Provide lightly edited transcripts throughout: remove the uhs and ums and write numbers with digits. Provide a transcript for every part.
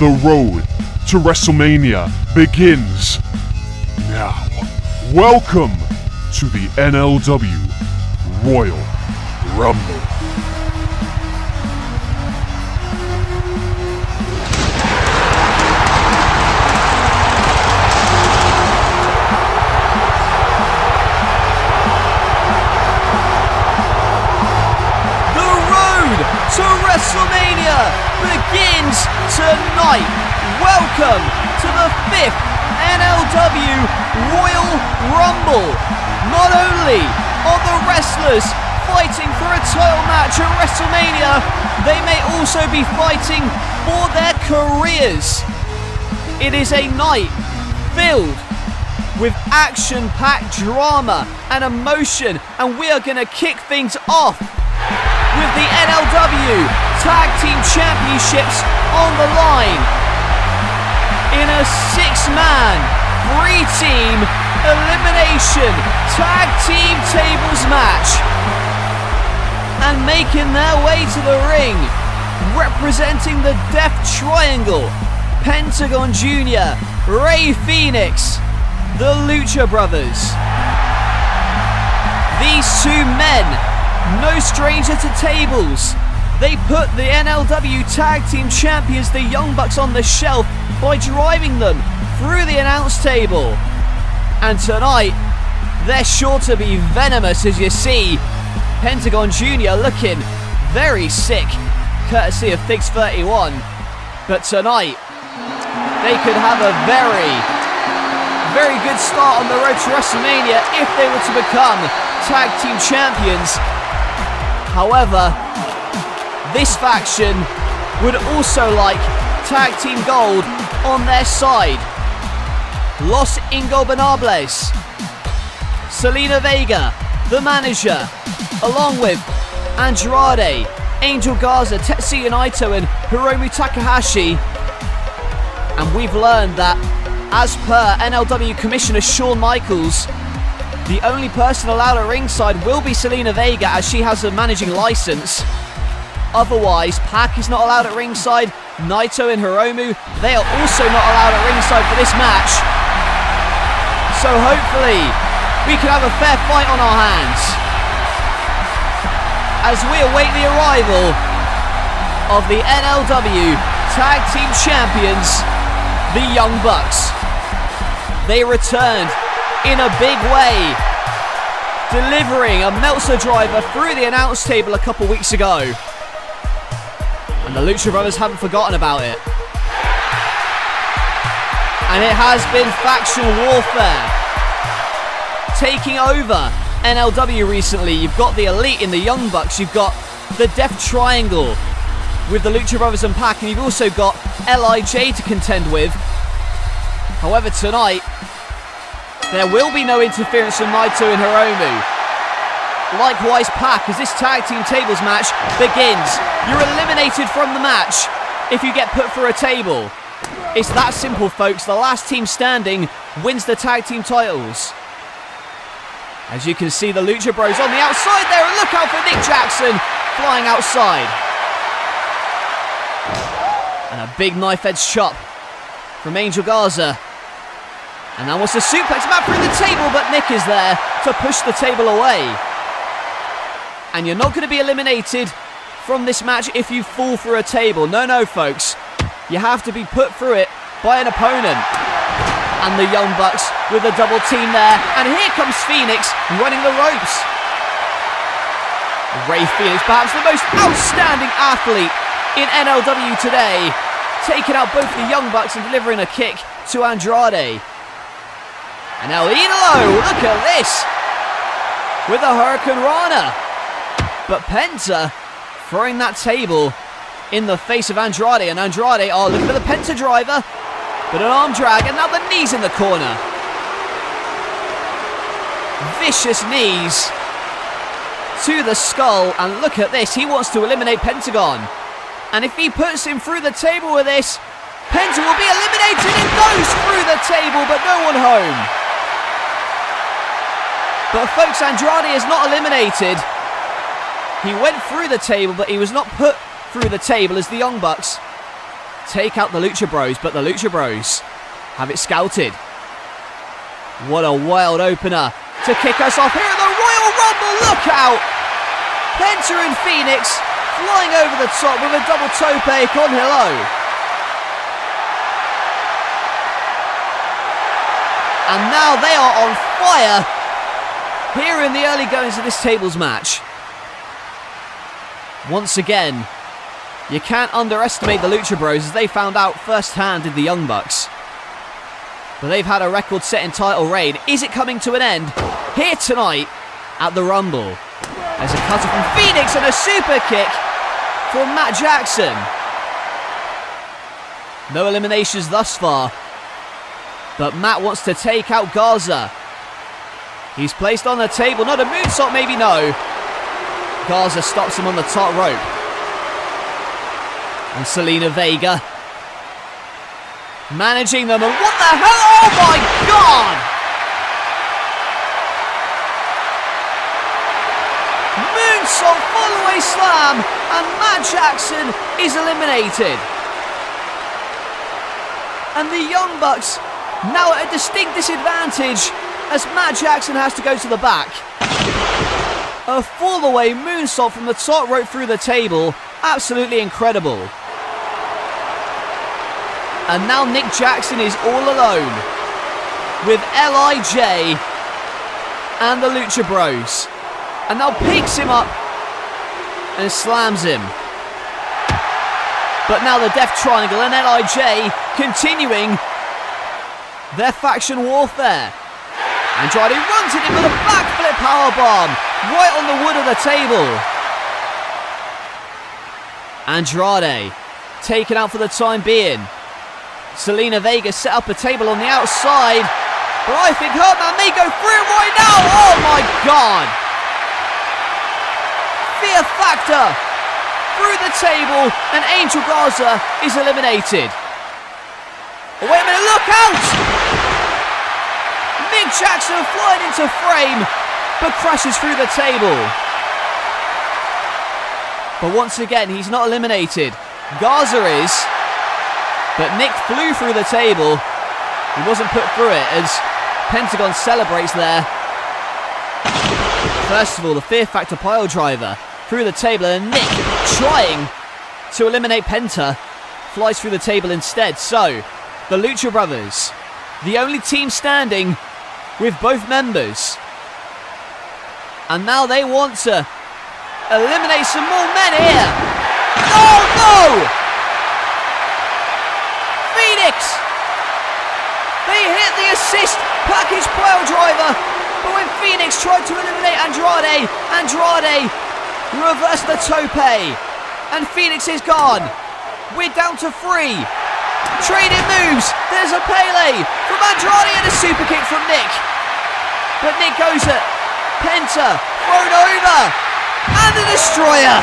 The road to WrestleMania begins now. Welcome to the NLW Royal Rumble. To WrestleMania begins tonight. Welcome to the 5th NLW Royal Rumble. Not only are the wrestlers fighting for a title match at WrestleMania, they may also be fighting for their careers. It is a night filled with action-packed drama and emotion, and we are going to kick things off with the NLW Tag Team Championships on the line in a 6-man, 3-team elimination tag team tables match. And making their way to the ring, representing the Death Triangle, Pentagon Jr., Rey Fénix, the Lucha Brothers. These two men, no stranger to tables. They put the NLW Tag Team Champions, the Young Bucks, on the shelf by driving them through the announce table. And tonight, they're sure to be venomous, as you see Pentagon Jr. looking very sick, courtesy of Fix 31. But tonight, they could have a very, very good start on the road to WrestleMania if they were to become Tag Team Champions. However, this faction would also like Tag Team Gold on their side. Los Ingobernables, Zelina Vega, the manager, along with Andrade, Angel Garza, Tetsuya Naito and Hiromu Takahashi. And we've learned that, as per NLW Commissioner Shawn Michaels, the only person allowed at ringside will be Zelina Vega, as she has a managing license. Otherwise, Pac is not allowed at ringside. Naito and Hiromu, they are also not allowed at ringside for this match. So hopefully, we can have a fair fight on our hands as we await the arrival of the NLW Tag Team Champions, the Young Bucks. They returned in a big way, delivering a Meltzer driver through the announce table a couple weeks ago. And the Lucha Brothers haven't forgotten about it. And it has been faction warfare taking over NLW recently. You've got the Elite in the Young Bucks, you've got the Death Triangle with the Lucha Brothers and Pac, and you've also got LIJ to contend with. However, tonight, there will be no interference from Naito and Hiromu. Likewise, Pac, as this tag team tables match begins. You're eliminated from the match if you get put through a table. It's that simple, folks. The last team standing wins the tag team titles. As you can see, the Lucha Bros on the outside there, and look out for Nick Jackson flying outside. And a big knife edge chop from Angel Garza. And now wants to suplex him out through the table, but Nick is there to push the table away. And you're not going to be eliminated from this match if you fall through a table. No, folks. You have to be put through it by an opponent. And the Young Bucks with a double team there. And here comes Fénix running the ropes. Rey Fénix, perhaps the most outstanding athlete in NLW today, taking out both the Young Bucks and delivering a kick to Andrade. And now Idolo, look at this, with a Hurricane Rana. But Penta throwing that table in the face of Andrade, and Andrade, oh, look for the Penta driver, but an arm drag, and now the knees in the corner. Vicious knees to the skull, and look at this, he wants to eliminate Pentagon. And if he puts him through the table with this, Penta will be eliminated and goes through the table, but no one home. But folks, Andrade is not eliminated. He went through the table, but he was not put through the table as the Young Bucks take out the Lucha Bros, but the Lucha Bros have it scouted. What a wild opener to kick us off here at the Royal Rumble. Look out! Penta and Phoenix flying over the top with a double tope on Hello. And now they are on fire here in the early goings of this tables match. Once again, you can't underestimate the Lucha Bros, as they found out firsthand in the Young Bucks. But they've had a record-setting title reign. Is it coming to an end here tonight at the Rumble? There's a cutter from Phoenix and a super kick from Matt Jackson. No eliminations thus far, but Matt wants to take out Garza. He's placed on the table, not a moonsault, maybe no. Garza stops him on the top rope. And Zelina Vega managing them, and what the hell? Oh my God! Moonsault, follow-away slam, and Matt Jackson is eliminated. And the Young Bucks now at a distinct disadvantage, as Matt Jackson has to go to the back. A fall-away moonsault from the top rope through the table, absolutely incredible. And now Nick Jackson is all alone with LIJ and the Lucha Bros. And now picks him up and slams him. But now the Death Triangle and LIJ continuing their faction warfare. Andrade runs at him with a backflip powerbomb right on the wood of the table. Andrade taken out for the time being. Zelina Vega set up a table on the outside, but I think her man may go through right now. Oh my God! Fear Factor through the table, and Angel Garza is eliminated. Oh, wait a minute, look out! Nick Jackson flying into frame, but crashes through the table. But once again, he's not eliminated. Garza is. But Nick flew through the table. He wasn't put through it as Pentagon celebrates there. First of all, the Fear Factor pile driver through the table, and Nick trying to eliminate Penta flies through the table instead. So, the Lucha Brothers, the only team standing with both members. And now they want to eliminate some more men here. Oh no! Phoenix! They hit the assist package pile driver, but when Phoenix tried to eliminate Andrade reversed the tope, and Phoenix is gone. We're down to 3. Trading moves. There's a Pele from Andrade and a super kick from Nick. But Nick goes at Penta, thrown over, and a Destroyer.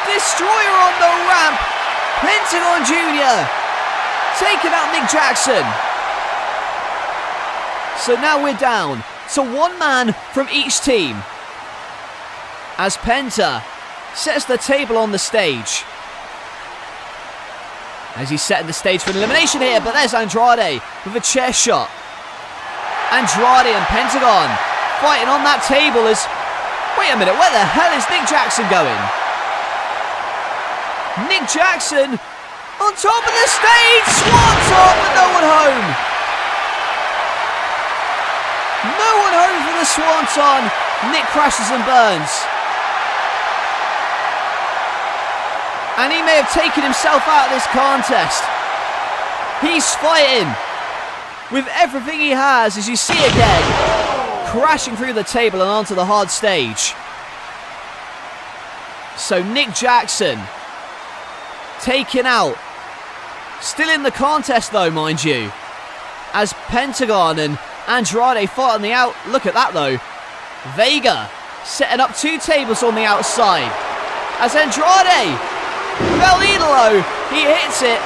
Destroyer on the ramp. Pentagon Jr. taking out Nick Jackson. So now we're down to 1 man from each team, as Penta sets the table on the stage. As he's setting the stage for an elimination here, but there's Andrade with a chair shot. Andrade and Pentagon fighting on that table as... Wait a minute, where the hell is Nick Jackson going? Nick Jackson on top of the stage, Swanton, but no one home. No one home for the Swanton. Nick crashes and burns. And he may have taken himself out of this contest. He's fighting with everything he has, as you see again, crashing through the table and onto the hard stage. So Nick Jackson taken out. Still in the contest though, mind you, as Pentagon and Andrade fight on the out. Look at that though. Vega setting up 2 tables on the outside. As Andrade, El Idolo, he hits it.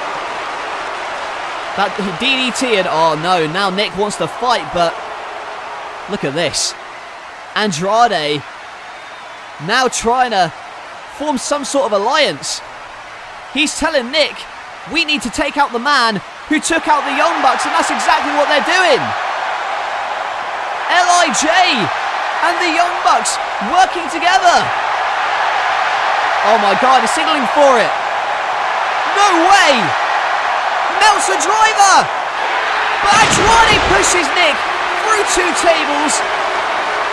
That DDT, and oh no, now Nick wants to fight, but look at this. Andrade now trying to form some sort of alliance He's telling Nick, we need to take out the man who took out the Young Bucks, and that's exactly what they're doing. LIJ and the Young Bucks working together. Oh my God, he's signaling for it. No way! Melts the driver! But Andrade pushes Nick through 2 tables.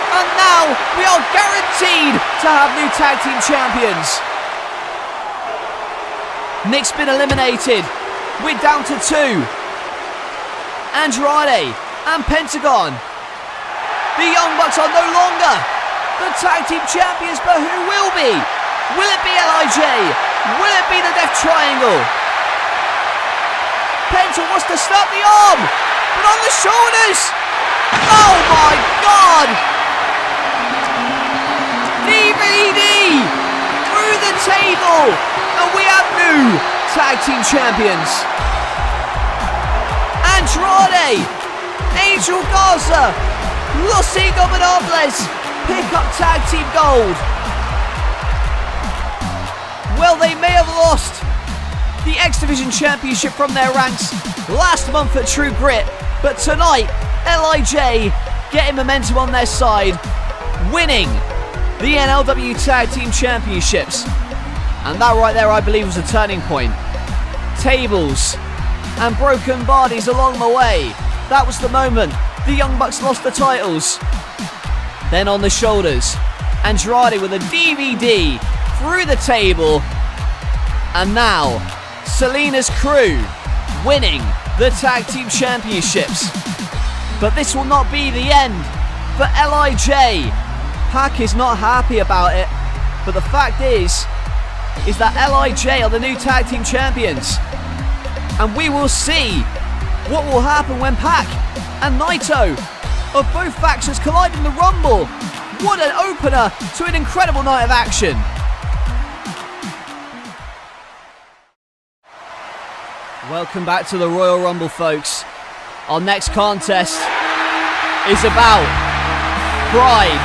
And now we are guaranteed to have new tag team champions. Nick's been eliminated. We're down to 2. Andrade and Pentagon. The Young Bucks are no longer the tag team champions, but who will be? Will it be LIJ? Will it be the Death Triangle? Penta wants to start the arm, but on the shoulders. Oh my God! DVD through the table, and we have new tag team champions. Andrade, Angel Garza, Los Ingobernables pick up tag team gold. Well, they may have lost the X Division Championship from their ranks last month at True Grit, but tonight, LIJ getting momentum on their side, winning the NLW Tag Team Championships. And that right there, I believe, was a turning point. Tables and broken bodies along the way. That was the moment the Young Bucks lost the titles. Then on the shoulders, Andrade with a DVD through the table. And now, Selena's crew winning the Tag Team Championships. But this will not be the end for LIJ. Pac is not happy about it, but the fact is that LIJ are the new Tag Team Champions. And we will see what will happen when Pac and Naito of both factions collide in the Rumble. What an opener to an incredible night of action. Welcome back to the Royal Rumble, folks. Our next contest is about pride,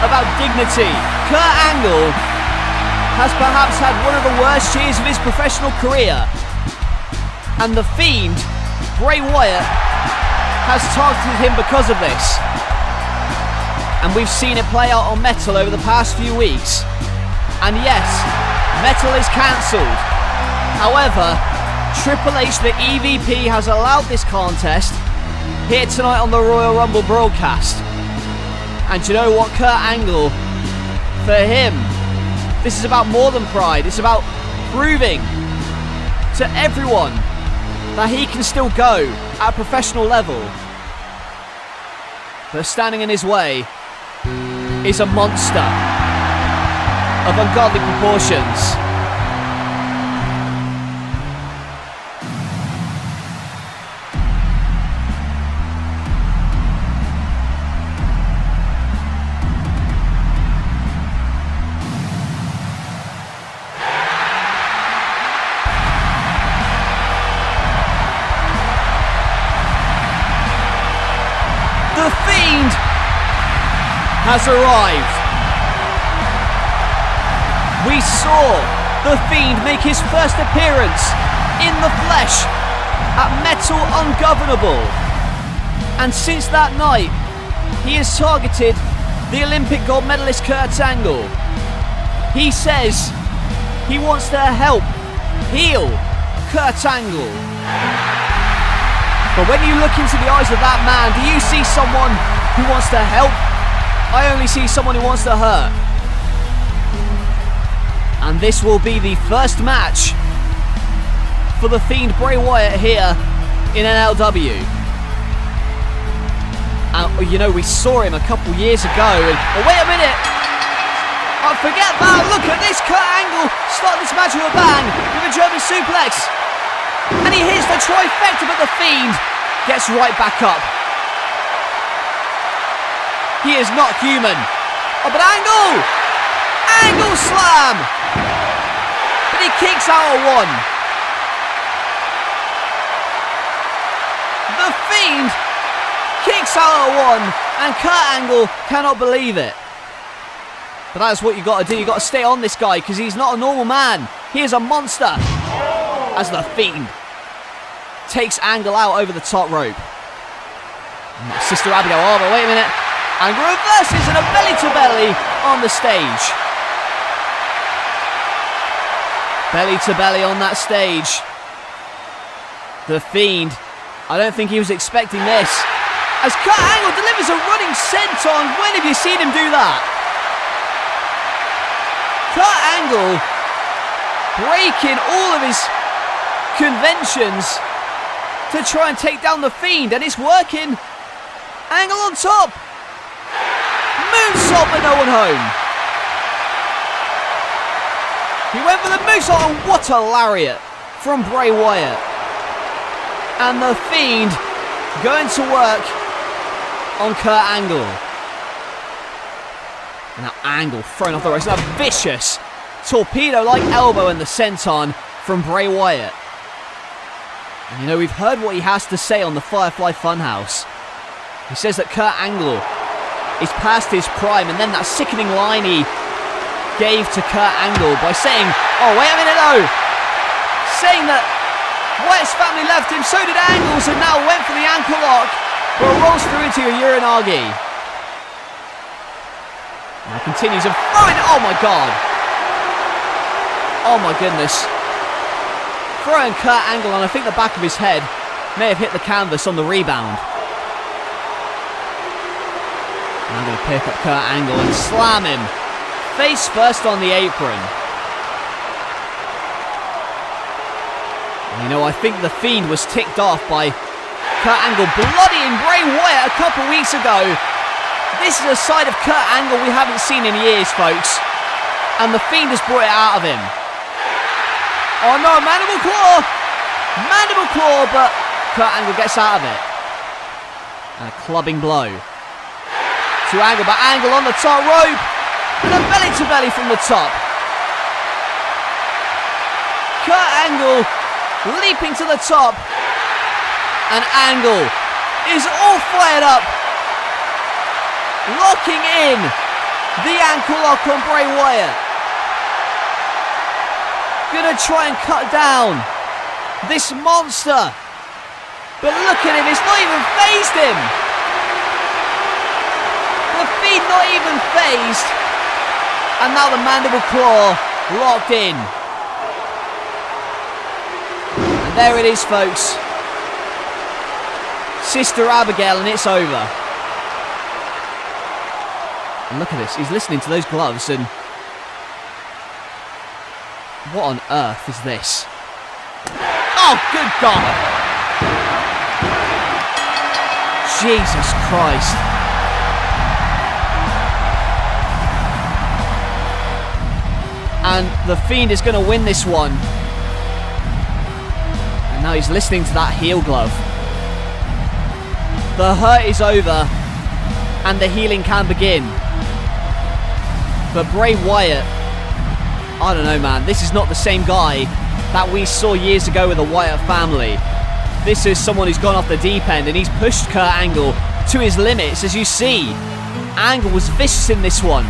about dignity. Kurt Angle has perhaps had one of the worst years of his professional career, and the Fiend, Bray Wyatt, has targeted him because of this. And we've seen it play out on Metal over the past few weeks. And yes, Metal is cancelled. However, Triple H, the EVP, has allowed this contest here tonight on the Royal Rumble broadcast. And you know what, Kurt Angle, for him, this is about more than pride. It's about proving to everyone that he can still go at a professional level. But standing in his way is a monster of ungodly proportions. The Fiend has arrived. We saw The Fiend make his first appearance in the flesh at Metal Ungovernable. And since that night, he has targeted the Olympic gold medalist Kurt Angle. He says he wants to help heal Kurt Angle. But when you look into the eyes of that man, do you see someone who wants to help? I only see someone who wants to hurt. And this will be the first match for the Fiend Bray Wyatt here in NLW. And you know, we saw him a couple years ago. And, oh, wait a minute! Oh, forget that! Look at this! Kurt Angle start this match with a bang with a German suplex. And he hits the trifecta, but the Fiend gets right back up. He is not human. Oh, but Angle! Angle slam! But he kicks out at one. The Fiend kicks out at one, and Kurt Angle cannot believe it. But that's what you got to do. You got to stay on this guy because he's not a normal man. He is a monster. as the Fiend takes Angle out over the top rope. Sister Abigail, oh, but wait a minute. Angle reverses and a belly-to-belly on the stage. Belly-to-belly on that stage. The Fiend, I don't think he was expecting this. As Kurt Angle delivers a running senton. When have you seen him do that? Kurt Angle breaking all of his conventions to try and take down the Fiend, and it's working. Angle on top. Moonsault, but no one home. He went for the moonsault, and what a lariat from Bray Wyatt. And the Fiend going to work on Kurt Angle. And now Angle thrown off the ropes. A vicious torpedo-like elbow in the senton from Bray Wyatt. And you know, we've heard what he has to say on the Firefly Funhouse. He says that Kurt Angle is past his prime, and then that sickening line he gave to Kurt Angle by saying, oh, wait a minute though, saying that Wyatt's family left him, so did Angle's, and now went for the ankle lock, but rolls through into a uranagi. Now continues and throwing, oh my god. Oh my goodness. Throwing Kurt Angle on, I think the back of his head may have hit the canvas on the rebound. And I'm going to pick up Kurt Angle and slam him face first on the apron. And you know, I think the Fiend was ticked off by Kurt Angle bloodying Bray Wyatt a couple weeks ago. This is a side of Kurt Angle we haven't seen in years, folks. And the Fiend has brought it out of him. Oh no, mandible claw! Mandible claw, but Kurt Angle gets out of it. And a clubbing blow to Angle, but Angle on the top rope. And a belly-to-belly from the top. Kurt Angle leaping to the top. And Angle is all fired up. Locking in the ankle lock on Bray Wyatt. Gonna try and cut down this monster. But look at him, it's not even phased him. The Fiend not even phased. And now the mandible claw locked in. And there it is, folks. Sister Abigail, and it's over. And look at this, he's listening to those gloves, and what on earth is this? Oh, good God! Jesus Christ. And the Fiend is going to win this one. And now he's listening to that heel glove. The hurt is over, and the healing can begin. But Bray Wyatt, I don't know, man. This is not the same guy that we saw years ago with the Wyatt family. This is someone who's gone off the deep end, and he's pushed Kurt Angle to his limits, as you see. Angle was vicious in this one,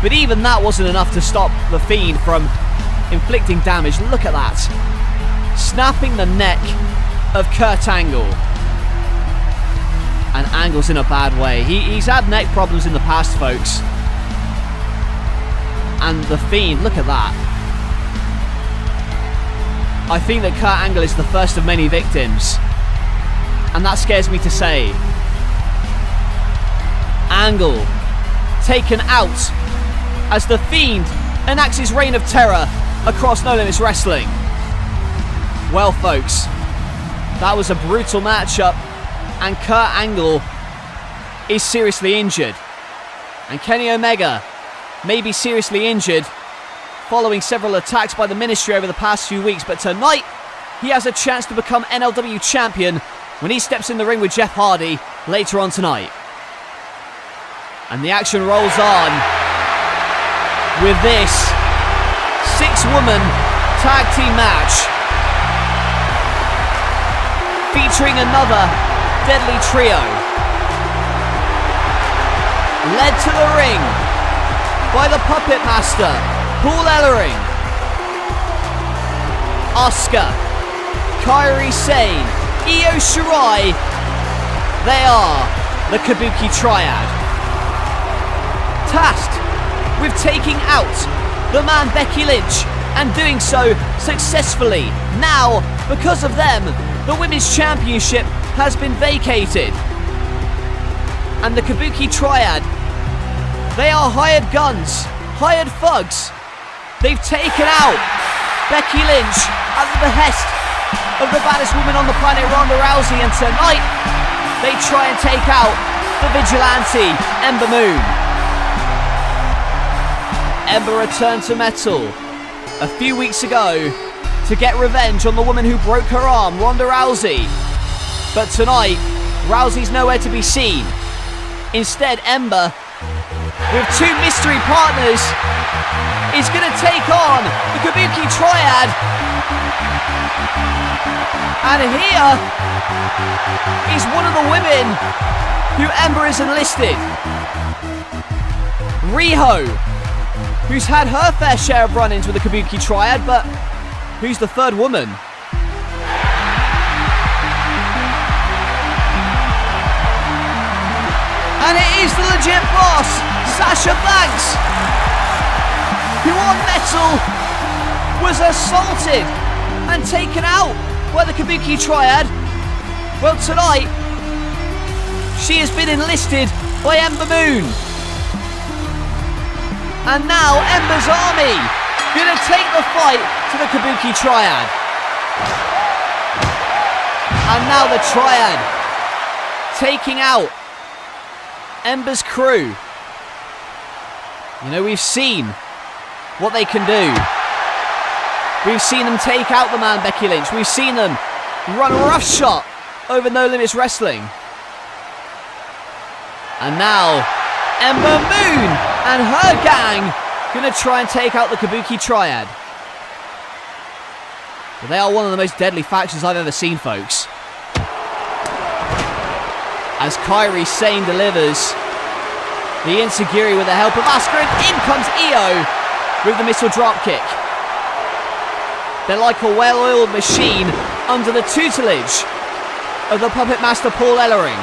but even that wasn't enough to stop the Fiend from inflicting damage. Look at that. Snapping the neck of Kurt Angle. And Angle's in a bad way. He's had neck problems in the past, folks. And the Fiend, look at that. I think that Kurt Angle is the first of many victims. And that scares me to say. Angle taken out as the Fiend enacts his reign of terror across No Limits Wrestling. Well, folks, that was a brutal matchup, and Kurt Angle is seriously injured. And Kenny Omega may be seriously injured following several attacks by the Ministry over the past few weeks, but tonight he has a chance to become NLW champion when he steps in the ring with Jeff Hardy later on tonight. And the action rolls on with this 6-woman tag team match featuring another deadly trio, led to the ring by the Puppet Master, Paul Ellering. Asuka, Kairi Sane, Io Shirai. They are the Kabuki Triad. Tasked with taking out the man Becky Lynch and doing so successfully. Now, because of them, the Women's Championship has been vacated. And the Kabuki Triad, they are hired guns, hired thugs. They've taken out Becky Lynch at the behest of the baddest woman on the planet, Ronda Rousey, and tonight they try and take out the vigilante, Ember Moon. Ember returned to Metal a few weeks ago to get revenge on the woman who broke her arm, Ronda Rousey. But tonight, Rousey's nowhere to be seen. Instead, Ember, with two mystery partners, is going to take on the Kabuki Triad. And here is one of the women who Ember has enlisted. Riho, who's had her fair share of run-ins with the Kabuki Triad, but who's the third woman? And it is the legit boss, Sasha Banks, who on Metal was assaulted and taken out by the Kabuki Triad. Well, tonight, she has been enlisted by Ember Moon. And now Ember's army gonna take the fight to the Kabuki Triad. And now the Triad taking out Ember's crew. You know, we've seen what they can do. We've seen them take out the man Becky Lynch. We've seen them run roughshod over No Limits Wrestling. And now Ember Moon and her gang gonna try and take out the Kabuki Triad. But they are one of the most deadly factions I've ever seen, folks. As Kairi Sane delivers the Enziguri with the help of Asuka, and in comes Io with the missile dropkick. They're like a well-oiled machine under the tutelage of the puppet master Paul Ellering.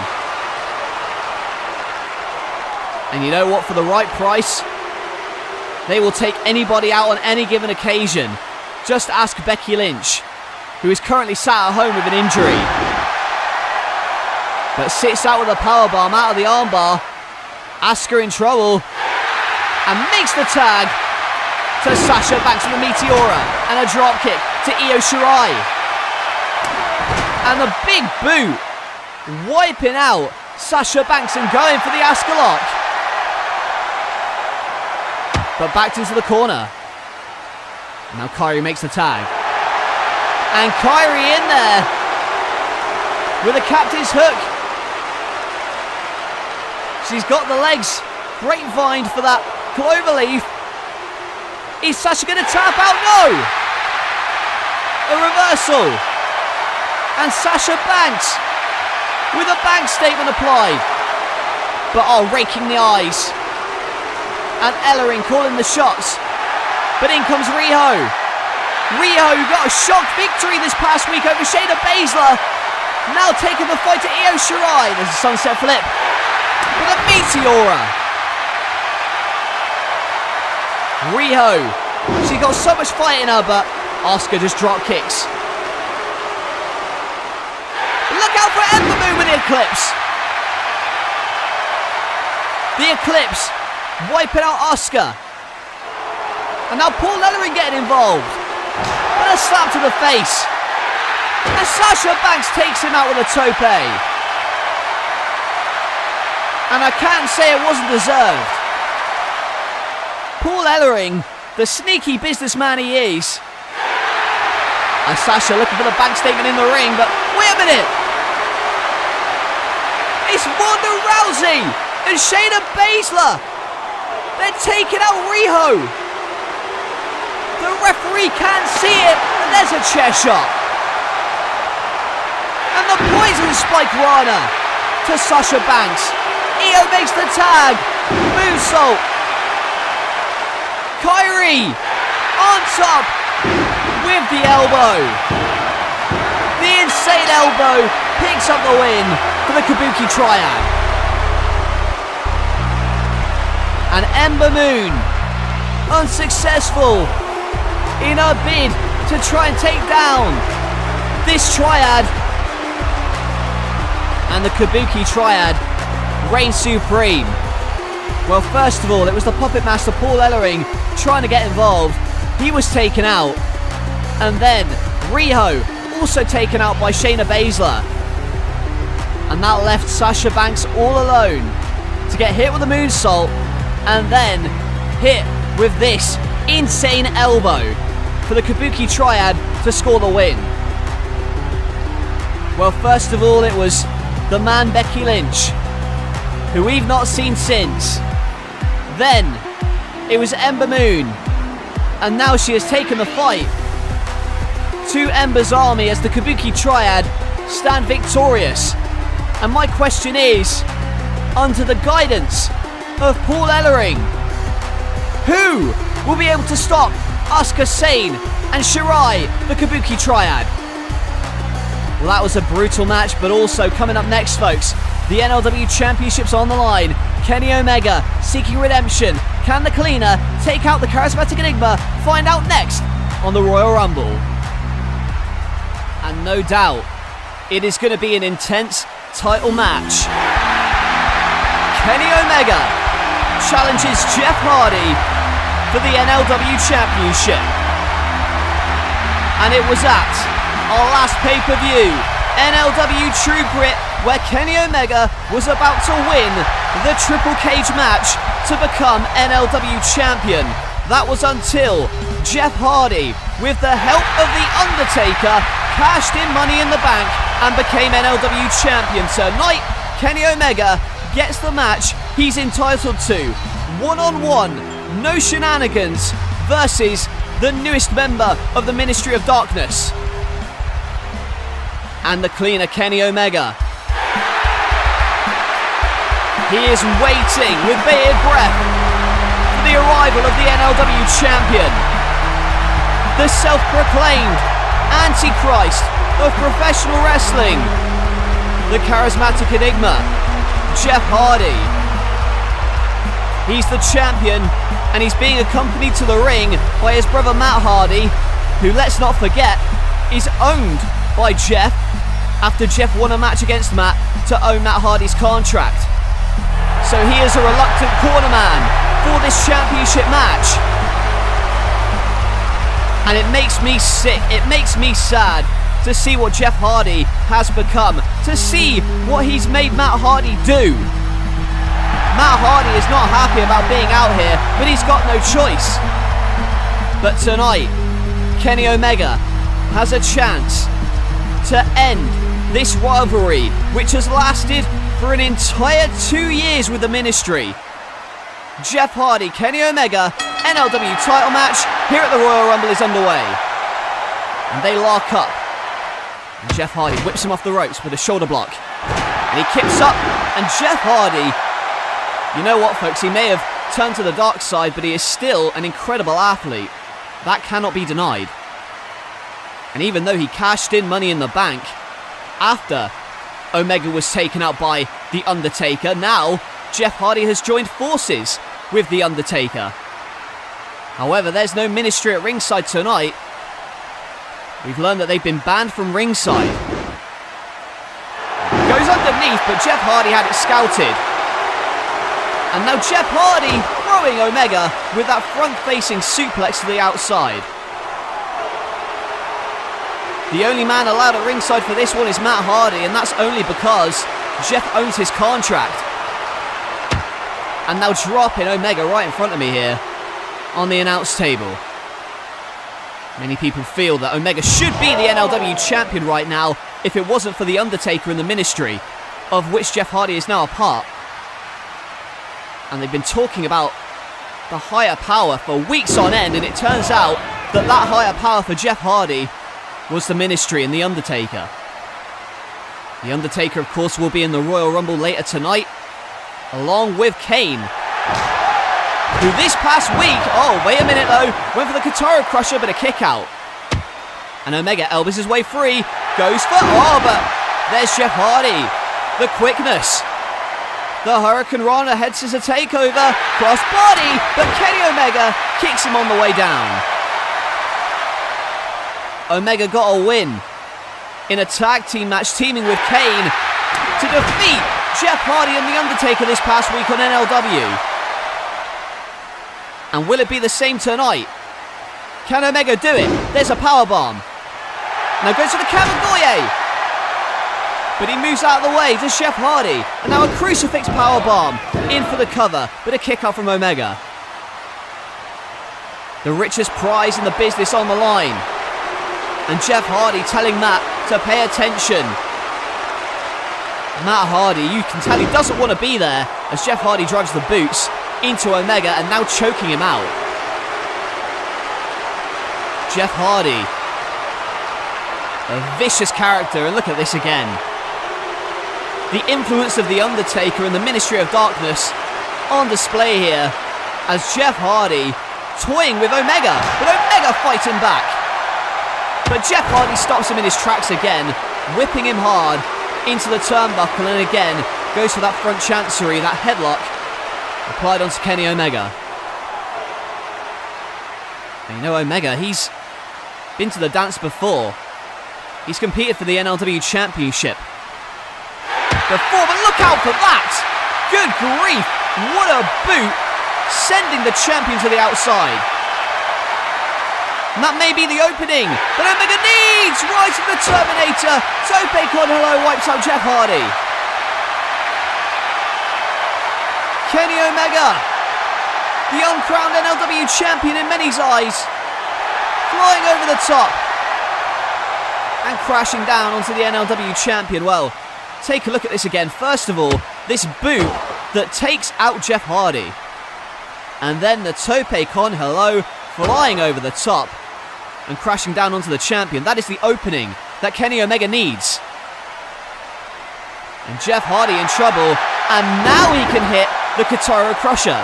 And you know what? For the right price, they will take anybody out on any given occasion. Just ask Becky Lynch, who is currently sat at home with an injury, but sits out with a powerbomb out of the armbar. Asuka in trouble and makes the tag to Sasha Banks with a Meteora and a dropkick to Io Shirai. And the big boot wiping out Sasha Banks and going for the Asuka lock. But backed into the corner. Now Kairi makes the tag. And Kairi in there with a captain's hook. She's got the legs grapevined for that cloverleaf. Is Sasha going to tap out? No! A reversal. And Sasha Banks with a bank statement applied. But raking the eyes. And Ellering calling the shots. But in comes Riho. Riho got a shock victory this past week over Shayna Baszler. Now taking the fight to Io Shirai. There's a sunset flip with a Meteora. Riho, she's got so much fight in her, but Asuka just drop kicks. Look out for Ember Moon with the Eclipse. The Eclipse wiping out Asuka. And now Paul Ellering getting involved. And a slap to the face. And Sasha Banks takes him out with a tope. And I can't say it wasn't deserved. Paul Ellering, the sneaky businessman he is. And Sasha looking for the bank statement in the ring, but wait a minute. It's Ronda Rousey and Shayna Baszler. They're taking out Riho. The referee can't see it, and there's a chair shot. And the poison spike Rana to Sasha Banks. Io makes the tag. Moonsault. Kairi on top with the elbow. The insane elbow picks up the win for the Kabuki Triad. And Ember Moon, unsuccessful in her bid to try and take down this Triad. And the Kabuki Triad reign supreme. Well, first of all, it was the Puppet Master Paul Ellering trying to get involved. He was taken out. And then Riho also taken out by Shayna Baszler. And that left Sasha Banks all alone to get hit with a moonsault and then hit with this insane elbow for the Kabuki Triad to score the win. Well, first of all, it was the man Becky Lynch, who we've not seen since. Then it was Ember Moon, and now she has taken the fight to Ember's army as the Kabuki Triad stand victorious. And my question is, under the guidance of Paul Ellering, who will be able to stop Asuka, Sane and Shirai, the Kabuki Triad? Well, that was a brutal match, but also coming up next, folks, the NLW Championship's on the line. Kenny Omega seeking redemption. Can the Cleaner take out the Charismatic Enigma? Find out next on the Royal Rumble. And no doubt, it is going to be an intense title match. Kenny Omega challenges Jeff Hardy for the NLW Championship. And it was at our last pay-per-view, NLW True Grit, where Kenny Omega was about to win the Triple Cage match to become NLW Champion. That was until Jeff Hardy, with the help of The Undertaker, cashed in Money in the Bank and became NLW Champion. Tonight, Kenny Omega gets the match he's entitled to. One-on-one, no shenanigans, versus the newest member of the Ministry of Darkness. And the Cleaner, Kenny Omega. He is waiting with bated breath for the arrival of the NLW Champion. The self-proclaimed Antichrist of professional wrestling. The Charismatic Enigma, Jeff Hardy. He's the champion, and he's being accompanied to the ring by his brother Matt Hardy, who, let's not forget, is owned by Jeff after Jeff won a match against Matt to own Matt Hardy's contract. So he is a reluctant cornerman for this championship match. And it makes me sick, it makes me sad to see what Jeff Hardy has become, to see what he's made Matt Hardy do. Matt Hardy is not happy about being out here, but he's got no choice. But tonight, Kenny Omega has a chance to end this rivalry, which has lasted for an entire 2 years with the Ministry. Jeff Hardy, Kenny Omega, NLW title match here at the Royal Rumble is underway. And they lock up. And Jeff Hardy whips him off the ropes with a shoulder block. And he kicks up, and Jeff Hardy, you know what, folks, he may have turned to the dark side, but he is still an incredible athlete. That cannot be denied. And even though he cashed in Money in the Bank after Omega was taken out by The Undertaker, now Jeff Hardy has joined forces with The Undertaker. However, there's no Ministry at ringside tonight. We've learned that they've been banned from ringside. Goes underneath, but Jeff Hardy had it scouted. And now Jeff Hardy throwing Omega with that front-facing suplex to the outside. The only man allowed at ringside for this one is Matt Hardy, and that's only because Jeff owns his contract. And now dropping Omega right in front of me here on the announce table. Many people feel that Omega should be the NLW champion right now if it wasn't for The Undertaker and the Ministry, of which Jeff Hardy is now a part. And they've been talking about the higher power for weeks on end, and it turns out that that higher power for Jeff Hardy was the Ministry and The Undertaker. The Undertaker, of course, will be in the Royal Rumble later tonight, along with Kane, who this past week, oh, wait a minute though, went for the Katara Crusher, but a kick out. And Omega elbows his way free. Goes for... Oh, but there's Jeff Hardy. The quickness. The Hurricane Rana heads as a takeover. Cross body. But Kenny Omega kicks him on the way down. Omega got a win in a tag team match teaming with Kane to defeat Jeff Hardy and The Undertaker this past week on NLW. And will it be the same tonight? Can Omega do it? There's a powerbomb. Now goes for the Kabuki. But he moves out of the way to Jeff Hardy. And now a crucifix powerbomb. In for the cover, but a kick out from Omega. The richest prize in the business on the line. And Jeff Hardy telling Matt to pay attention. Matt Hardy, you can tell he doesn't want to be there as Jeff Hardy drives the boots into Omega and now choking him out. Jeff Hardy, a vicious character, and look at this again. The influence of The Undertaker and the Ministry of Darkness on display here as Jeff Hardy toying with Omega, but Omega fighting back. But Jeff Hardy stops him in his tracks again, whipping him hard into the turnbuckle, and again goes for that front chancery, that headlock applied onto Kenny Omega. And you know Omega, he's been to the dance before. He's competed for the NLW Championship before, but look out for that! Good grief, what a boot, sending the champion to the outside. And that may be the opening, but Omega needs right of the Terminator. Tope Con Hello wipes out Jeff Hardy. Kenny Omega, the uncrowned NLW champion in many's eyes, flying over the top and crashing down onto the NLW champion. Well, take a look at this again. First of all, this boot that takes out Jeff Hardy. And then the Tope Con Hello flying over the top and crashing down onto the champion. That is the opening that Kenny Omega needs. And Jeff Hardy in trouble, and now he can hit the Katara Crusher.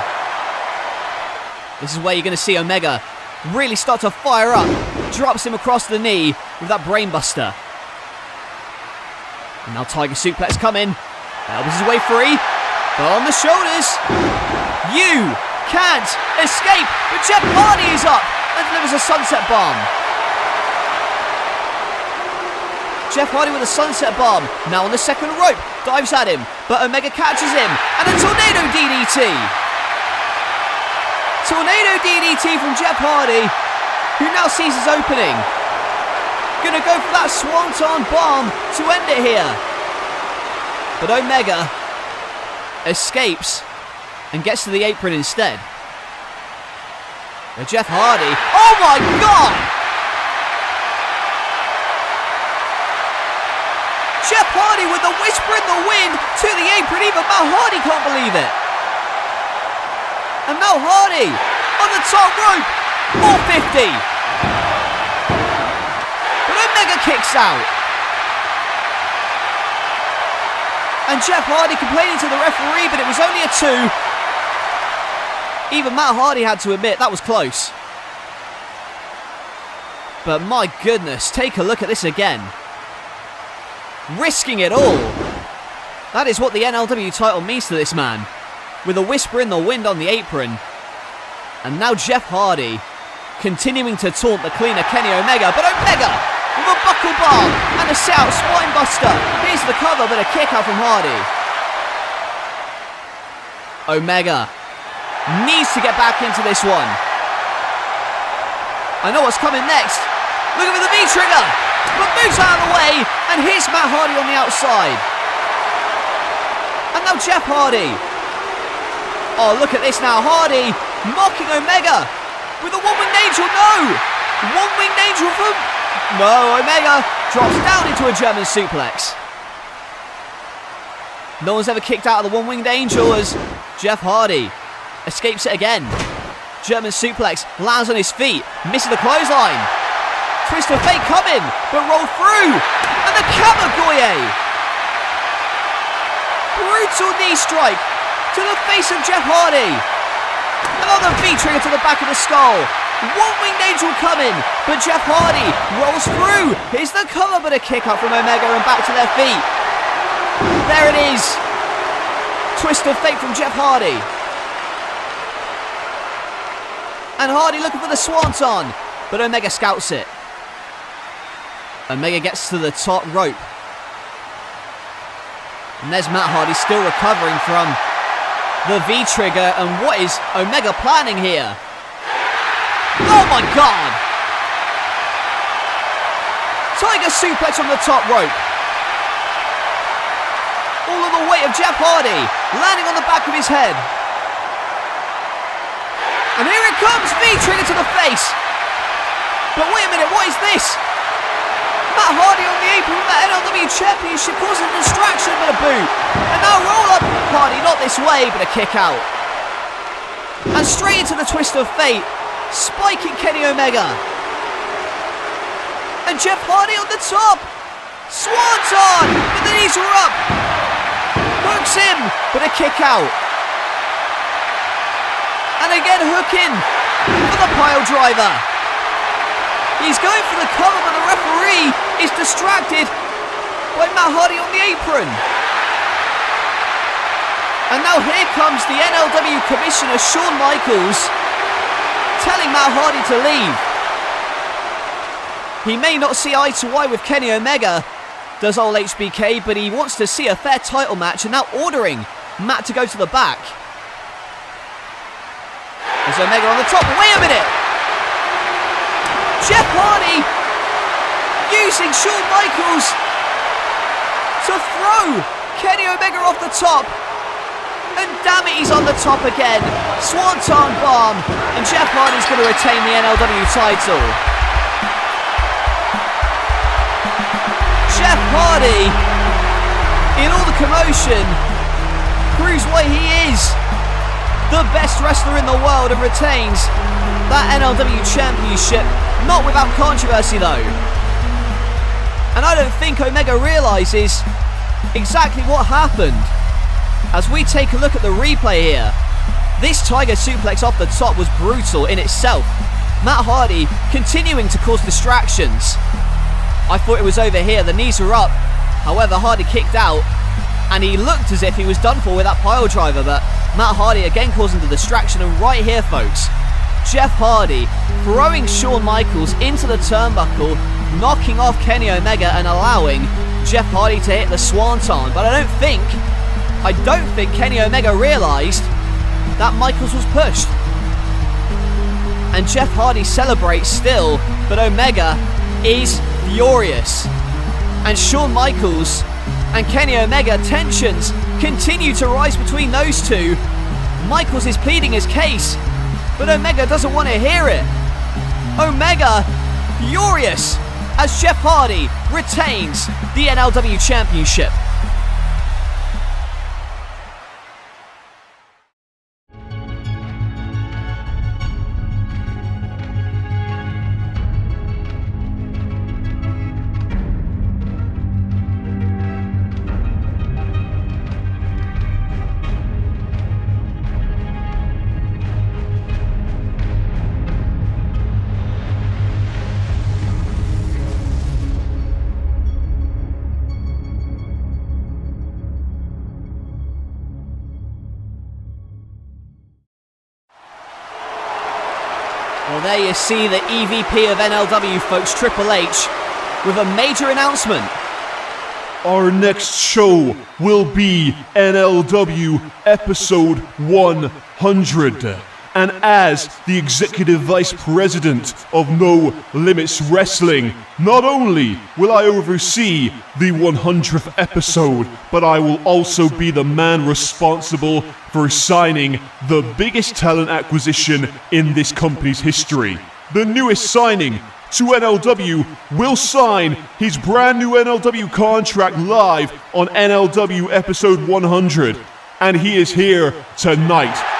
This is where you're going to see Omega really start to fire up. Drops him across the knee with that brainbuster. And now Tiger Suplex coming. Elbows his way free, but on the shoulders. You can't escape, but Jeff Hardy is up and delivers a sunset bomb. Jeff Hardy with a sunset bomb. Now on the second rope, dives at him, but Omega catches him, and a tornado DDT. Tornado DDT from Jeff Hardy, who now sees his opening. Gonna go for that swanton bomb to end it here. But Omega escapes and gets to the apron instead. But Jeff Hardy, oh my God! Jeff Hardy with the whisper in the wind to the apron. Even Matt Hardy can't believe it. And now Hardy on the top rope, 450. But Omega kicks out. And Jeff Hardy complaining to the referee, but it was only a 2. Even Matt Hardy had to admit that was close. But my goodness, take a look at this again. Risking it all. That is what the NLW title means to this man. With a whisper in the wind on the apron. And now Jeff Hardy continuing to taunt the cleaner Kenny Omega. But Omega with a buckle bomb and a sit-out spine buster. Here's the cover, but a kick out from Hardy. Omega needs to get back into this one. I know what's coming next. Look at the V-trigger, but moves out of the way and hits Matt Hardy on the outside. And now Jeff Hardy. Oh, look at this now. Hardy mocking Omega with a one-winged angel. No! One-winged angel from... No, Omega drops down into a German suplex. No one's ever kicked out of the one-winged angel as Jeff Hardy escapes it again. German suplex, lands on his feet, misses the clothesline. Twist of fate coming, but roll through. And the Kabuki. Brutal knee strike to the face of Jeff Hardy. Another V-trigger to the back of the skull. One-winged angel coming, but Jeff Hardy rolls through. Here's the cover, but a kick out from Omega and back to their feet. There it is. Twist of fate from Jeff Hardy. And Hardy looking for the swanton, but Omega scouts it. Omega gets to the top rope. And there's Matt Hardy still recovering from the V-trigger. And what is Omega planning here? Oh my God! Tiger suplex on the top rope. All of the weight of Jeff Hardy landing on the back of his head. And here it comes, V-trigger to the face. But wait a minute, what is this? Matt Hardy on the apron with the NLW Championship causing a distraction, but a boot. And now roll up. Hardy not this way, but a kick out. And straight into the twist of fate, spiking Kenny Omega. And Jeff Hardy on the top. Swanton, but the knees are up. Hooks him, but a kick out. And again hooking for the pile driver. He's going for the cover, but the referee is distracted by Matt Hardy on the apron. And now here comes the NLW Commissioner Shawn Michaels telling Matt Hardy to leave. He may not see eye to eye with Kenny Omega, does old HBK, but he wants to see a fair title match and now ordering Matt to go to the back. There's Omega on the top. Wait a minute! Jeff Hardy using Shawn Michaels to throw Kenny Omega off the top. And damn it, he's on the top again. Swanton bomb. And Jeff Hardy's going to retain the NLW title. Jeff Hardy, in all the commotion, proves why he is the best wrestler in the world and retains that NLW Championship. Not without controversy though. And I don't think Omega realises exactly what happened. As we take a look at the replay here, this Tiger suplex off the top was brutal in itself. Matt Hardy continuing to cause distractions. I thought it was over here, the knees were up. However, Hardy kicked out and he looked as if he was done for with that pile driver, but Matt Hardy again causing the distraction. And right here folks, Jeff Hardy throwing Shawn Michaels into the turnbuckle, knocking off Kenny Omega and allowing Jeff Hardy to hit the swanton. But I don't think Kenny Omega realised that Michaels was pushed. And Jeff Hardy celebrates still, but Omega is furious. And Shawn Michaels and Kenny Omega, tensions continue to rise between those two. Michaels is pleading his case, but Omega doesn't want to hear it. Omega furious as Jeff Hardy retains the NLW Championship. Well, there you see the EVP of NLW, folks, Triple H, with a major announcement. Our next show will be NLW episode 100. And as the Executive Vice President of No Limits Wrestling, not only will I oversee the 100th episode, but I will also be the man responsible for signing the biggest talent acquisition in this company's history. The newest signing to NLW will sign his brand new NLW contract live on NLW episode 100. And he is here tonight.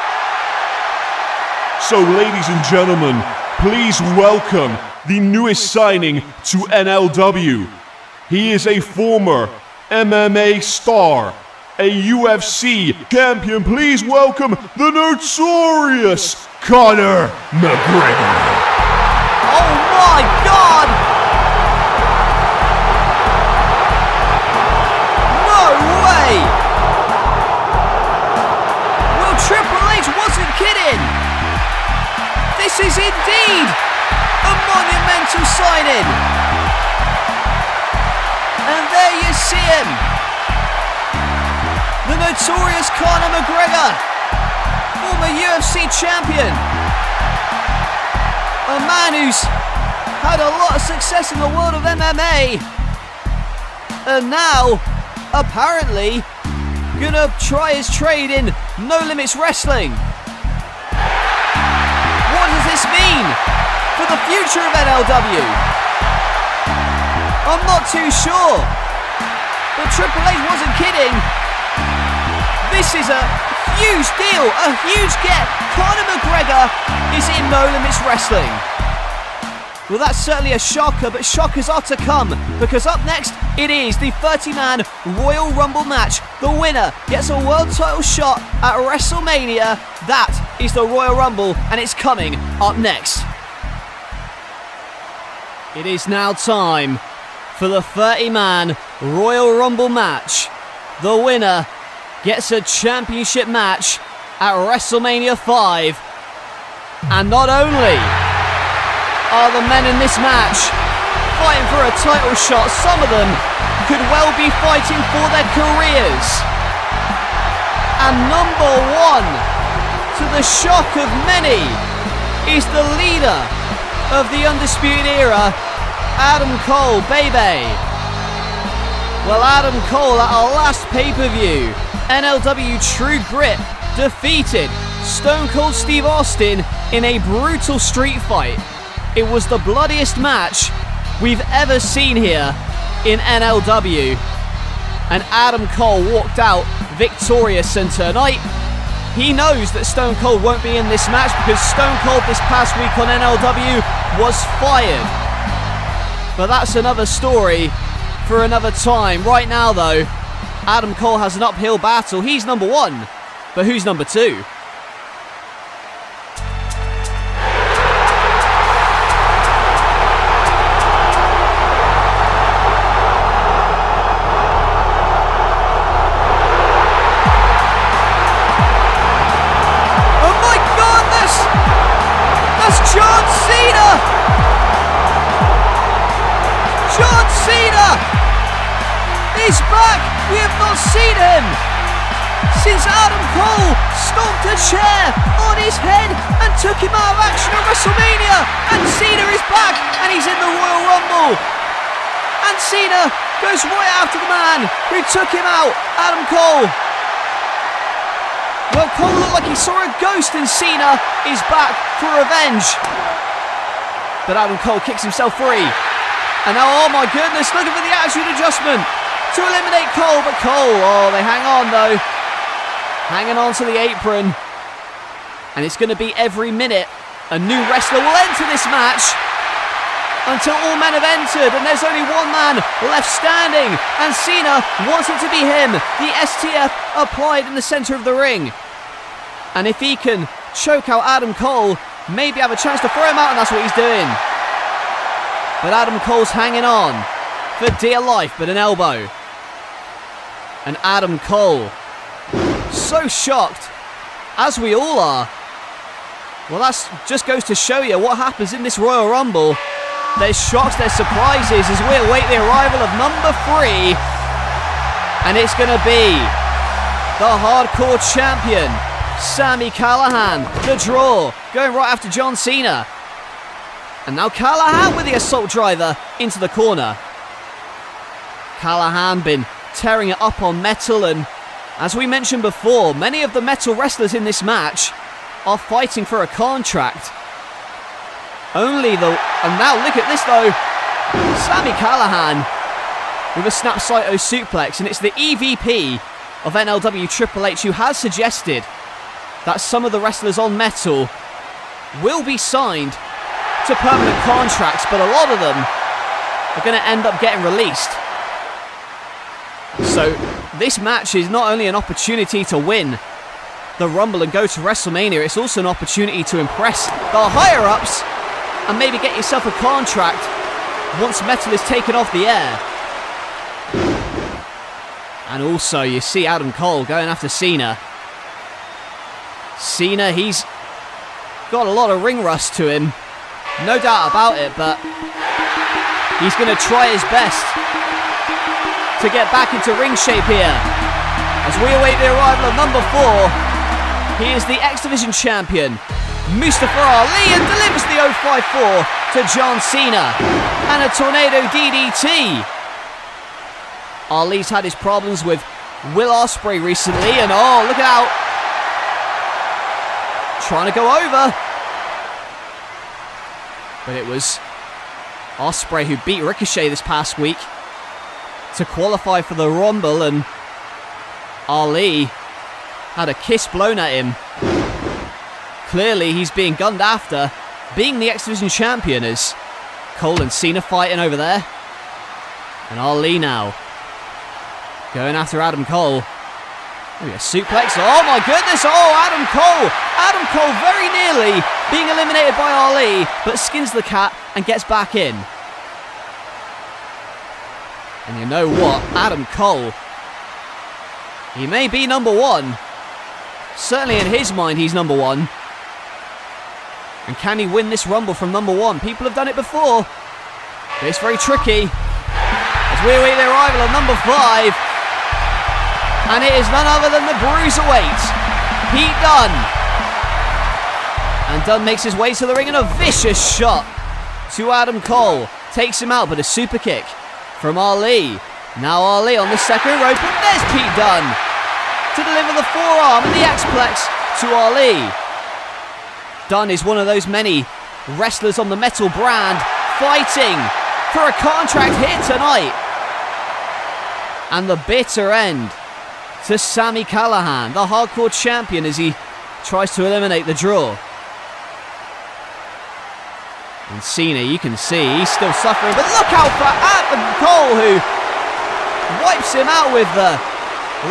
So, ladies and gentlemen, please welcome the newest signing to NLW. He is a former MMA star, a UFC champion. Please welcome the notorious Conor McGregor. Oh my God! No way! Well, Triple H wasn't kidding. This is indeed a monumental signing. And there you see him. The notorious Conor McGregor, former UFC champion. A man who's had a lot of success in the world of MMA. And now, apparently, gonna try his trade in No Limits Wrestling. What does this mean for the future of NLW? I'm not too sure. But Triple H wasn't kidding. This is a huge deal, a huge get. Conor McGregor is in No Limits Wrestling. Well, that's certainly a shocker, but shockers are to come, because up next it is the 30-man Royal Rumble match. The winner gets a world title shot at WrestleMania. That is the Royal Rumble, and it's coming up next. It is now time for the 30-man Royal Rumble match. The winner gets a championship match at WrestleMania 5. And not only are the men in this match fighting for a title shot, some of them could well be fighting for their careers. And number one, to the shock of many, is the leader of the Undisputed Era, Adam Cole, baby. Well, Adam Cole at our last pay-per-view, NLW True Grit defeated Stone Cold Steve Austin in a brutal street fight. It was the bloodiest match we've ever seen here in NLW. And Adam Cole walked out victorious, and tonight he knows that Stone Cold won't be in this match because Stone Cold this past week on NLW was fired. But that's another story for another time. Right now though, Adam Cole has an uphill battle. He's number one, but who's number two? John Cena! John Cena is back! We have not seen him since Adam Cole stomped a chair on his head and took him out of action at WrestleMania. And Cena is back and he's in the Royal Rumble. And Cena goes right after the man who took him out, Adam Cole. Well, Cole looked like he saw a ghost, and Cena is back for revenge. But Adam Cole kicks himself free. And now, oh my goodness, looking for the attitude adjustment to eliminate Cole. But Cole, oh, they hang on though. Hanging on to the apron. And it's going to be every minute a new wrestler will enter this match until all men have entered. And there's only one man left standing. And Cena wants it to be him. The STF applied in the centre of the ring. And if he can choke out Adam Cole, maybe have a chance to throw him out, and that's what he's doing. But Adam Cole's hanging on for dear life, but an elbow. And Adam Cole, so shocked, as we all are. Well, that just goes to show you what happens in this Royal Rumble. There's shocks, there's surprises as we await the arrival of number 3. And it's going to be the hardcore champion, Sami Callihan, the draw, going right after John Cena. And now Callihan with the assault driver into the corner. Callihan been tearing it up on metal, and as we mentioned before, many of the metal wrestlers in this match are fighting for a contract. And now look at this though, Sami Callihan with a snap Saito suplex, and it's the EVP of NLW Triple H who has suggested that some of the wrestlers on metal will be signed to permanent contracts, but a lot of them are going to end up getting released. So This match is not only an opportunity to win the Rumble and go to WrestleMania, it's also an opportunity to impress the higher-ups and maybe get yourself a contract once metal is taken off the air. And also, you see Adam Cole going after Cena. Cena, he's got a lot of ring rust to him, no doubt about it, but he's going to try his best to get back into ring shape here. As we await the arrival of number 4, he is the X Division champion, Mustafa Ali, and delivers the 054 to John Cena and a tornado DDT. Ali's had his problems with Will Ospreay recently, and oh, look out. Trying to go over. But it was Ospreay who beat Ricochet this past week to qualify for the Rumble, and Ali had a kiss blown at him. Clearly he's being gunned after, being the X Division champion, as Cole and Cena fighting over there. And Ali now going after Adam Cole. Maybe a suplex. Oh my goodness. Oh, Adam Cole. Adam Cole very nearly being eliminated by Ali, but skins the cat and gets back in. And you know what? Adam Cole, he may be number 1. Certainly in his mind, he's number 1. And can he win this Rumble from number 1? People have done it before, but it's very tricky. As we await the arrival of number 5. And it is none other than the Bruiserweight, Pete Dunne. And Dunne makes his way to the ring, and a vicious shot to Adam Cole. Takes him out, but a super kick from Ali. Now Ali on the second rope, and there's Pete Dunne to deliver the forearm and the X-Plex to Ali. Dunne is one of those many wrestlers on the metal brand fighting for a contract here tonight. And the bitter end to Sami Callihan, the hardcore champion, as he tries to eliminate the draw. And Cena, you can see, he's still suffering, but look out for Adam Cole, who wipes him out with the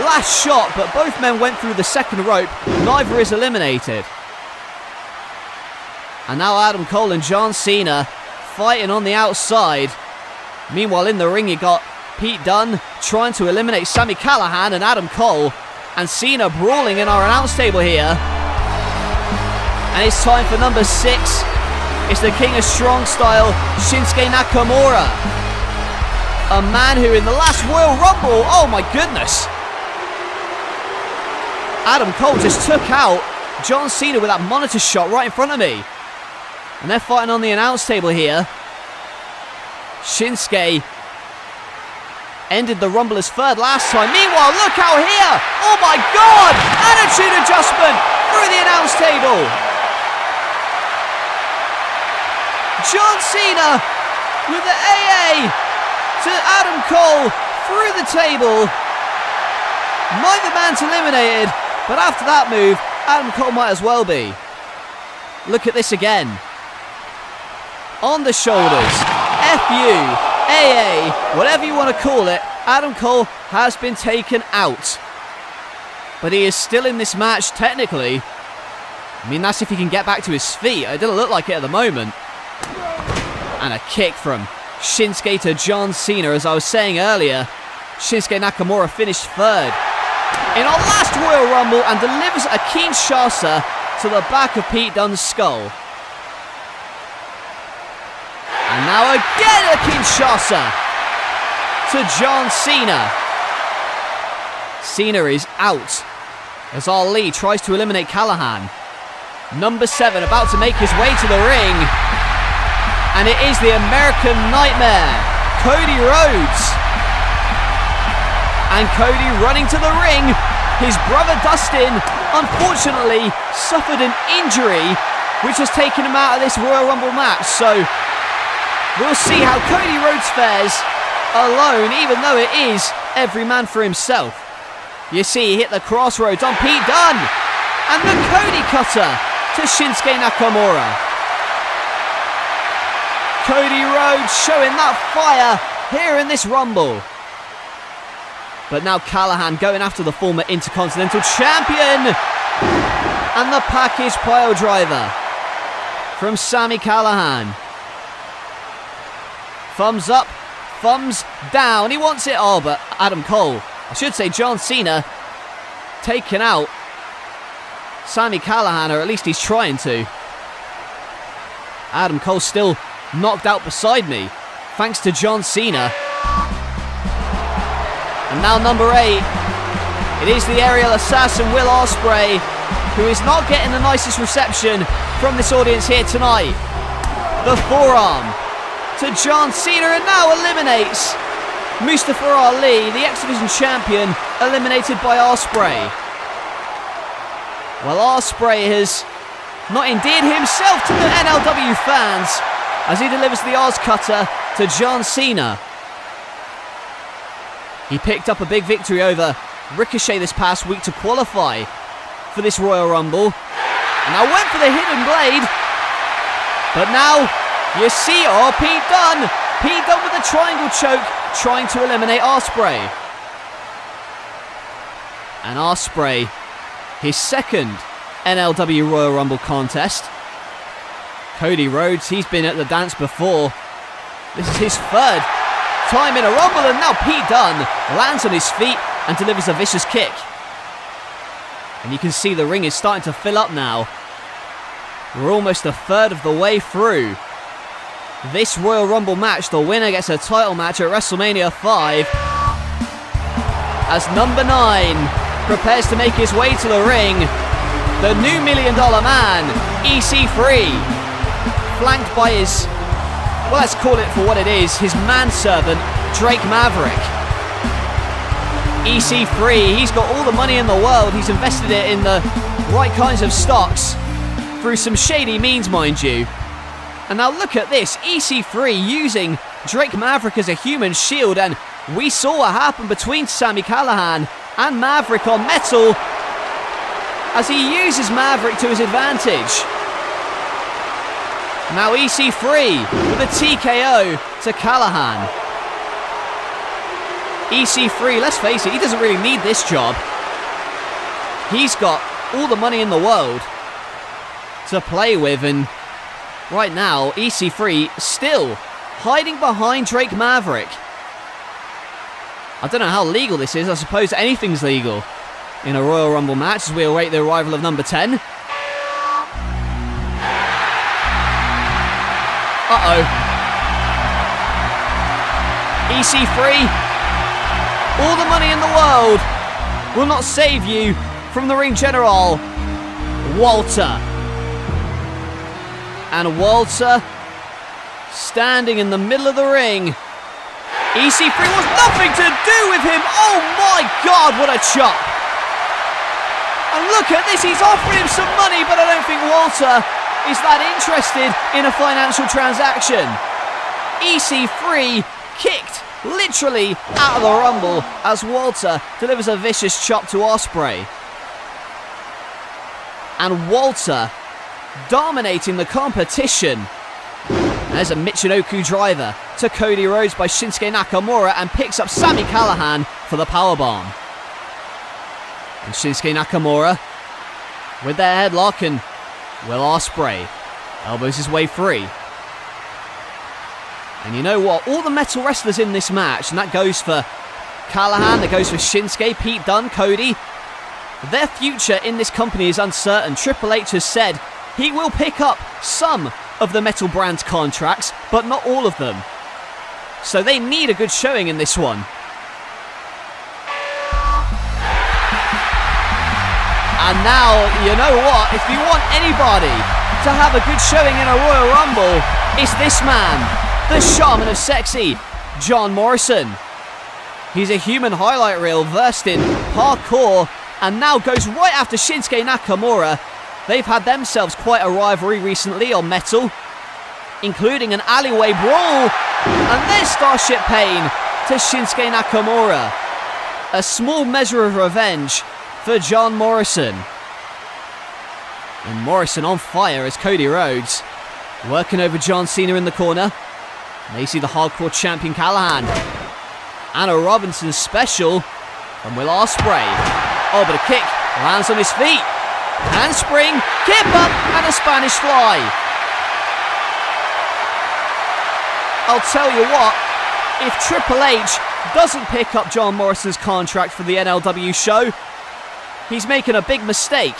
last shot, but both men went through the second rope. Neither is eliminated. And now Adam Cole and John Cena fighting on the outside. Meanwhile, in the ring, you got Pete Dunne trying to eliminate Sami Callihan and Adam Cole, and Cena brawling in our announce table here. And it's time for number 6. It's the King of Strong Style, Shinsuke Nakamura. A man who in the last Royal Rumble, oh my goodness, Adam Cole just took out John Cena with that monitor shot right in front of me. And they're fighting on the announce table here. Shinsuke ended the Rumble as third last time. Meanwhile, look out here! Oh my God! Attitude adjustment through the announce table. John Cena with the AA to Adam Cole through the table. Neither man's eliminated, but after that move, Adam Cole might as well be. Look at this again. On the shoulders. FU, AA, whatever you want to call it, Adam Cole has been taken out. But he is still in this match, technically. I mean, that's if he can get back to his feet. It doesn't look like it at the moment. And a kick from Shinsuke to John Cena. As I was saying earlier, Shinsuke Nakamura finished third in our last Royal Rumble and delivers a Kinshasa to the back of Pete Dunne's skull. And now again a Kinshasa to John Cena. Cena is out as Ali tries to eliminate Callihan. Number 7 about to make his way to the ring. And it is the American Nightmare, Cody Rhodes. And Cody running to the ring. His brother Dustin, unfortunately, suffered an injury which has taken him out of this Royal Rumble match. So we'll see how Cody Rhodes fares alone, even though it is every man for himself. You see, he hit the crossroads on Pete Dunne. And the Cody Cutter to Shinsuke Nakamura. Cody Rhodes showing that fire here in this Rumble. But now Callahan going after the former Intercontinental Champion. And the package pile driver from Sami Callahan. Thumbs up, thumbs down. He wants it. Oh, but Adam Cole, I should say John Cena, taken out Sami Callahan, or at least he's trying to. Adam Cole still knocked out beside me, thanks to John Cena. And now number 8. It is the aerial assassin Will Ospreay, who is not getting the nicest reception from this audience here tonight. The forearm to John Cena, and now eliminates Mustafa Ali, the X Division champion, eliminated by Ospreay. Well, Ospreay has not endeared himself to the NLW fans as he delivers the Oz Cutter to John Cena. He picked up a big victory over Ricochet this past week to qualify for this Royal Rumble. And I went for the hidden blade. But now, you see, oh, Pete Dunne. Pete Dunne with the triangle choke, trying to eliminate Ospreay. And Ospreay, his second NLW Royal Rumble contest. Cody Rhodes, he's been at the dance before. This is his third time in a Rumble, and now Pete Dunne lands on his feet and delivers a vicious kick. And you can see the ring is starting to fill up now. We're almost a third of the way through this Royal Rumble match. The winner gets a title match at WrestleMania 5 as number 9 prepares to make his way to the ring. The new $1 Million Man, EC3, flanked by his, well, let's call it for what it is, his manservant, Drake Maverick. EC3, he's got all the money in the world. He's invested it in the right kinds of stocks through some shady means, mind you. And now look at this, EC3 using Drake Maverick as a human shield, and we saw what happened between Sami Callahan and Maverick on Metal as he uses Maverick to his advantage. Now EC3 with a TKO to Callahan. EC3, let's face it, he doesn't really need this job. He's got all the money in the world to play with, and right now EC3 still hiding behind Drake Maverick. I don't know how legal this is. I suppose anything's legal in a Royal Rumble match as we await the arrival of number 10. Uh-oh. EC3, all the money in the world will not save you from the ring general, Walter. And Walter standing in the middle of the ring. EC3 was nothing to do with him. Oh my God, what a chop. And look at this, he's offering him some money, but I don't think Walter is that interested in a financial transaction. EC3 kicked literally out of the Rumble as Walter delivers a vicious chop to Ospreay. And Walter dominating the competition. There's a Michinoku driver to Cody Rhodes by Shinsuke Nakamura and picks up Sami Callahan for the powerbomb. And Shinsuke Nakamura with their headlock, and Will Ospreay elbows his way free. And you know what? All the metal wrestlers in this match, and that goes for Callahan, that goes for Shinsuke, Pete Dunne, Cody, their future in this company is uncertain. Triple H has said he will pick up some of the Metal Brand's contracts, but not all of them. So they need a good showing in this one. And now, you know what? If you want anybody to have a good showing in a Royal Rumble, it's this man, the Shaman of Sexy, John Morrison. He's a human highlight reel versed in parkour and now goes right after Shinsuke Nakamura. They've had themselves quite a rivalry recently on Metal, including an alleyway brawl, and there's Starship Pain to Shinsuke Nakamura. A small measure of revenge for John Morrison. And Morrison on fire as Cody Rhodes working over John Cena in the corner. They see the hardcore champion Callahan. Anna Robinson special from Will Ospreay. Oh, but a kick lands on his feet. Handspring, kip up, and a Spanish fly. I'll tell you what, if Triple H doesn't pick up John Morrison's contract for the NLW show, he's making a big mistake.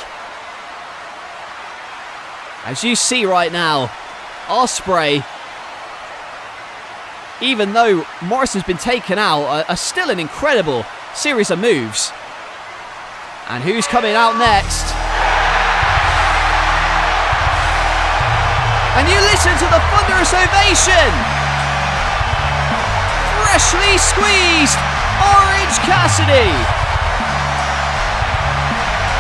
As you see right now, Ospreay, even though Morrison's been taken out, are still an incredible series of moves. And who's coming out next? And you listen to the thunderous ovation! Freshly squeezed Orange Cassidy,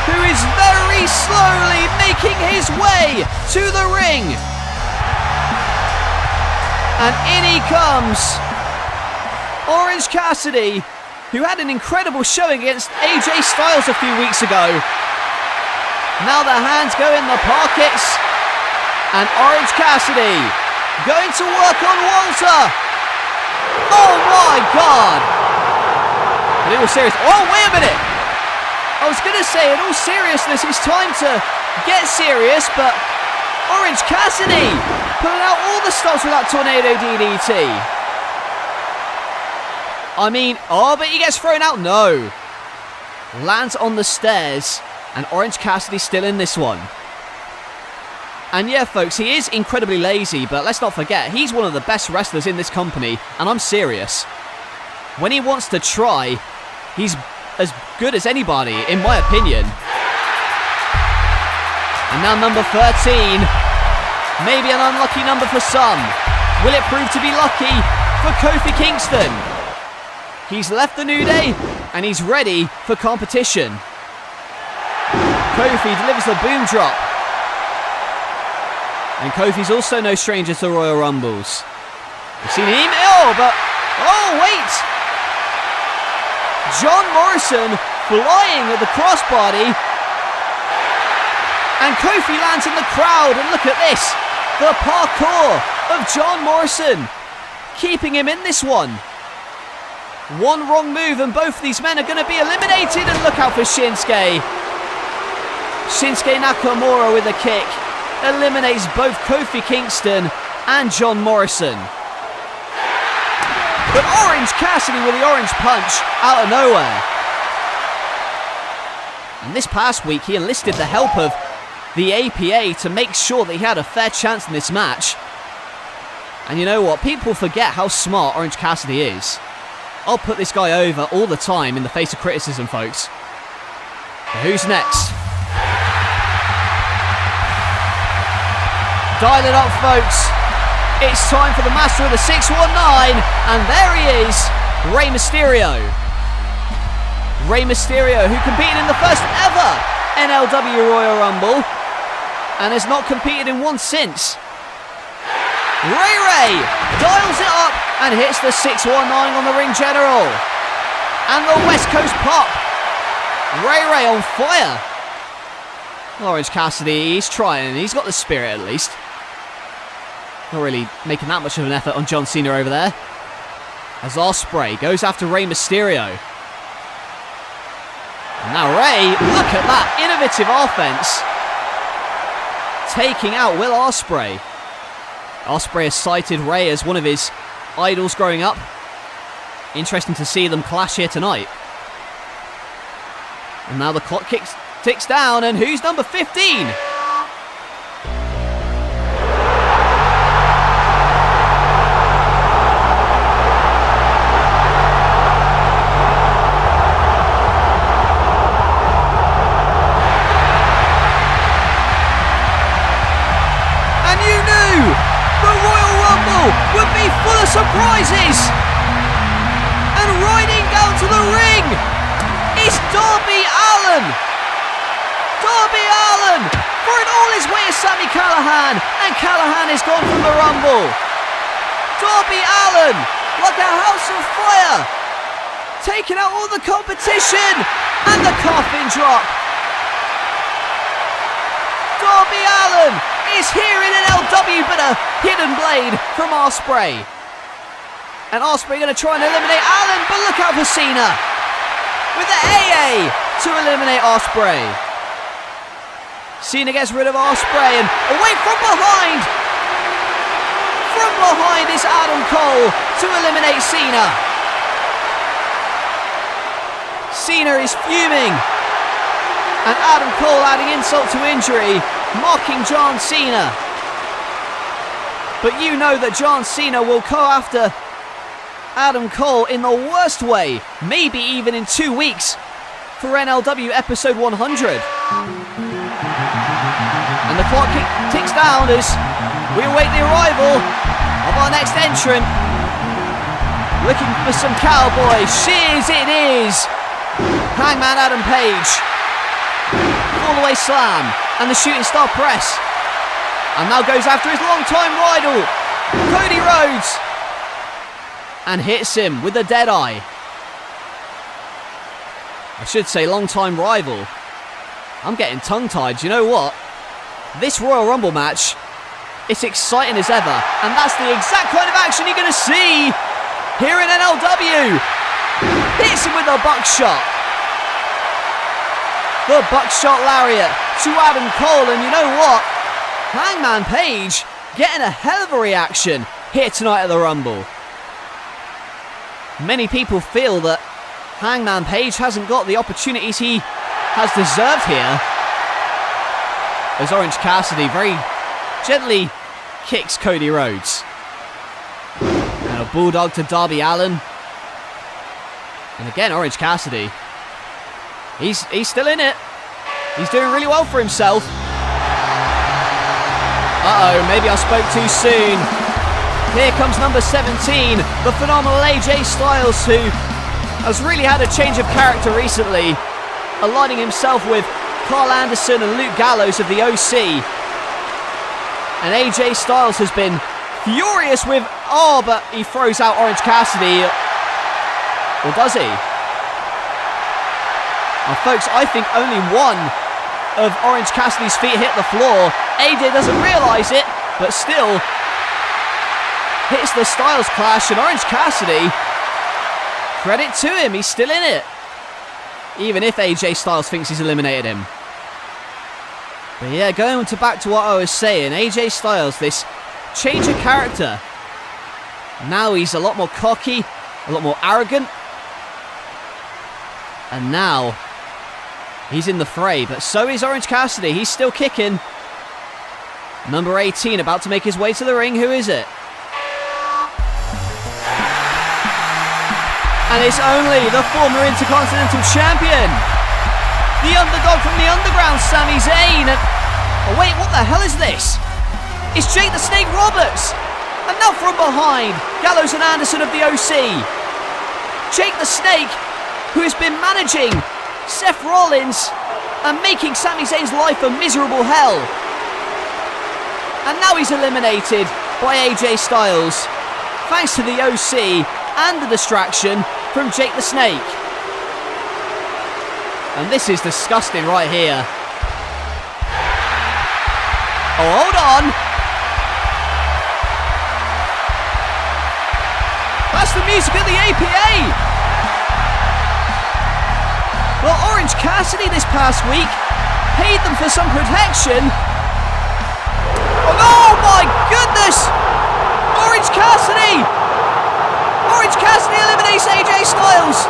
who is very slowly making his way to the ring. And in he comes, Orange Cassidy, who had an incredible showing against AJ Styles a few weeks ago. Now the hands go in the pockets, and Orange Cassidy going to work on Walter. Oh my God! In all seriousness, oh wait a minute! I was going to say, in all seriousness, it's time to get serious, but Orange Cassidy pulling out all the stops with that Tornado DDT. I mean, oh, but he gets thrown out. No. Lands on the stairs, and Orange Cassidy still in this one. And yeah, folks, he is incredibly lazy, but let's not forget, he's one of the best wrestlers in this company, and I'm serious. When he wants to try, he's as good as anybody, in my opinion. And now number 13. Maybe an unlucky number for some. Will it prove to be lucky for Kofi Kingston? He's left the New Day, and he's ready for competition. Kofi delivers the boom drop. And Kofi's also no stranger to Royal Rumbles. We've seen him, oh wait! John Morrison flying at the crossbody. And Kofi lands in the crowd, and look at this. The parkour of John Morrison, keeping him in this one. One wrong move and both of these men are going to be eliminated, and look out for Shinsuke. Shinsuke Nakamura with a kick eliminates both Kofi Kingston and John Morrison. But Orange Cassidy with the orange punch out of nowhere. And this past week he enlisted the help of the APA to make sure that he had a fair chance in this match. And you know what? People forget how smart Orange Cassidy is. I'll put this guy over all the time in the face of criticism, folks. But who's next? Dial it up, folks. It's time for the master of the 619, and there he is, Rey Mysterio. Rey Mysterio, who competed in the first ever NLW Royal Rumble, and has not competed in one since. Ray dials it up and hits the 619 on the ring general. And the West Coast pop. Ray on fire. Orange Cassidy, he's trying, he's got the spirit at least. Not really making that much of an effort on John Cena over there. As Ospreay goes after Rey Mysterio. And now Rey, look at that innovative offense. Taking out Will Ospreay. Ospreay has cited Rey as one of his idols growing up. Interesting to see them clash here tonight. And now the clock ticks down, and who's number 15? Would be full of surprises, and riding down to the ring is Darby Allin. Darby Allin throwing all his weight at Sami Callihan, and Callihan is gone from the Rumble. Darby Allin, like a house on fire, taking out all the competition, and the coffin drop. Darby Allin is here in NLW, but a hidden blade from Ospreay. And Ospreay going to try and eliminate Allin, but look out for Cena. with the AA to eliminate Ospreay. Cena gets rid of Ospreay and away from behind. From behind is Adam Cole to eliminate Cena. Cena is fuming. And Adam Cole adding insult to injury, mocking John Cena. But you know that John Cena will go after Adam Cole in the worst way, maybe even in 2 weeks, for NLW episode 100. And the clock ticks down as we await the arrival of our next entrant. Looking for some cowboy shears it is. Hangman Adam Page. Fall-away slam and the shooting star press. And now goes after his long-time rival, Cody Rhodes. And hits him with a dead eye. I should say long-time rival. I'm getting tongue-tied. You know what? This Royal Rumble match, it's exciting as ever. And that's the exact kind of action you're going to see here in NLW. Hits him with a buckshot. The buckshot lariat to Adam Cole. And you know what? Hangman Page getting a hell of a reaction here tonight at the Rumble. Many people feel that Hangman Page hasn't got the opportunities he has deserved here. As Orange Cassidy very gently kicks Cody Rhodes. And a bulldog to Darby Allin. And again, Orange Cassidy. He's still in it. He's doing really well for himself. Uh-oh, maybe I spoke too soon. Here comes number 17, the phenomenal AJ Styles, who has really had a change of character recently, aligning himself with Carl Anderson and Luke Gallows of the OC. And AJ Styles has been furious with... Oh, but he throws out Orange Cassidy. Or does he? Well, folks, I think only one of Orange Cassidy's feet hit the floor. AJ doesn't realise it, but still hits the Styles Clash, and Orange Cassidy, credit to him, he's still in it. Even if AJ Styles thinks he's eliminated him. But yeah, going back to what I was saying, AJ Styles, this change of character. Now he's a lot more cocky, a lot more arrogant. And now he's in the fray, but so is Orange Cassidy. He's still kicking. Number 18 about to make his way to the ring. Who is it? And it's only the former Intercontinental Champion, the underdog from the underground, Sami Zayn. And, oh wait, what the hell is this? It's Jake the Snake Roberts. And now from behind, Gallows and Anderson of the OC. Jake the Snake, who has been managing Seth Rollins and making Sami Zayn's life a miserable hell. And now he's eliminated by AJ Styles, thanks to the OC and the distraction from Jake the Snake. And this is disgusting right here. Oh, hold on. That's the music of the APA. Well, Orange Cassidy this past week paid them for some protection. Oh my goodness! Orange Cassidy! Orange Cassidy eliminates AJ Styles!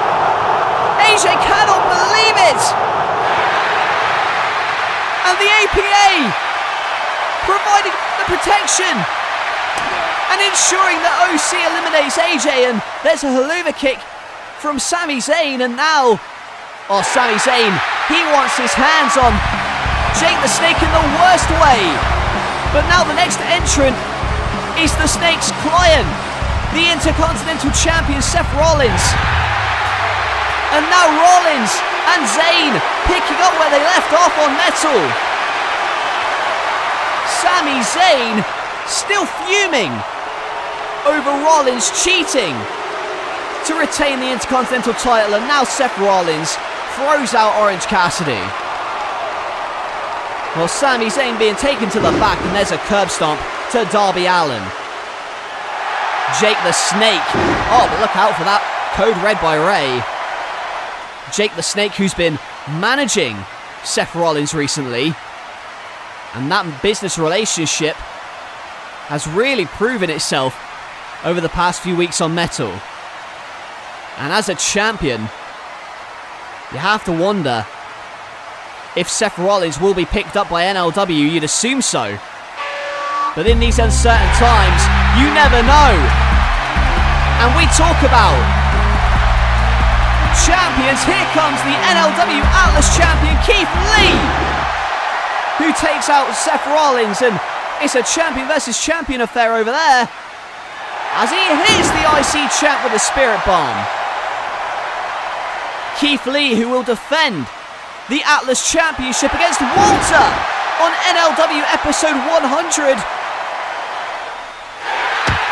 AJ cannot believe it! And the APA providing the protection and ensuring that OC eliminates AJ, and there's a haluva kick from Sami Zayn, and now, oh, Sami Zayn, he wants his hands on Jake the Snake in the worst way. But now the next entrant is the Snake's client, the Intercontinental Champion Seth Rollins. And now Rollins and Zayn picking up where they left off on metal. Sami Zayn still fuming over Rollins cheating to retain the Intercontinental title, and now Seth Rollins throws out Orange Cassidy. Well, Sami Zayn being taken to the back, and there's a curb stomp to Darby Allin. Jake the Snake. Oh, but look out for that code red by Ray. Jake the Snake, who's been managing Seth Rollins recently. And that business relationship has really proven itself over the past few weeks on Metal. And as a champion, you have to wonder if Seth Rollins will be picked up by NLW. You'd assume so. But in these uncertain times, you never know. And we talk about champions. Here comes the NLW Atlas champion, Keith Lee, who takes out Seth Rollins, and it's a champion versus champion affair over there as he hits the IC champ with a Spirit Bomb. Keith Lee, who will defend the Atlas Championship against Walter on NLW episode 100,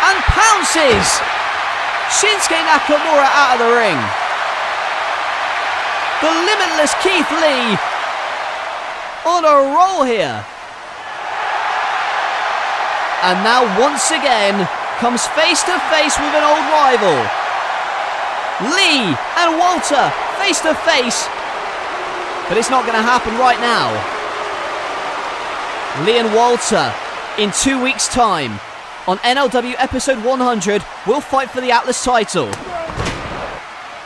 and pounces Shinsuke Nakamura out of the ring. The limitless Keith Lee on a roll here. And now once again comes face to face with an old rival. Lee and Walter face to face. But it's not going to happen right now. Lee and Walter in 2 weeks' time on NLW episode 100 will fight for the Atlas title.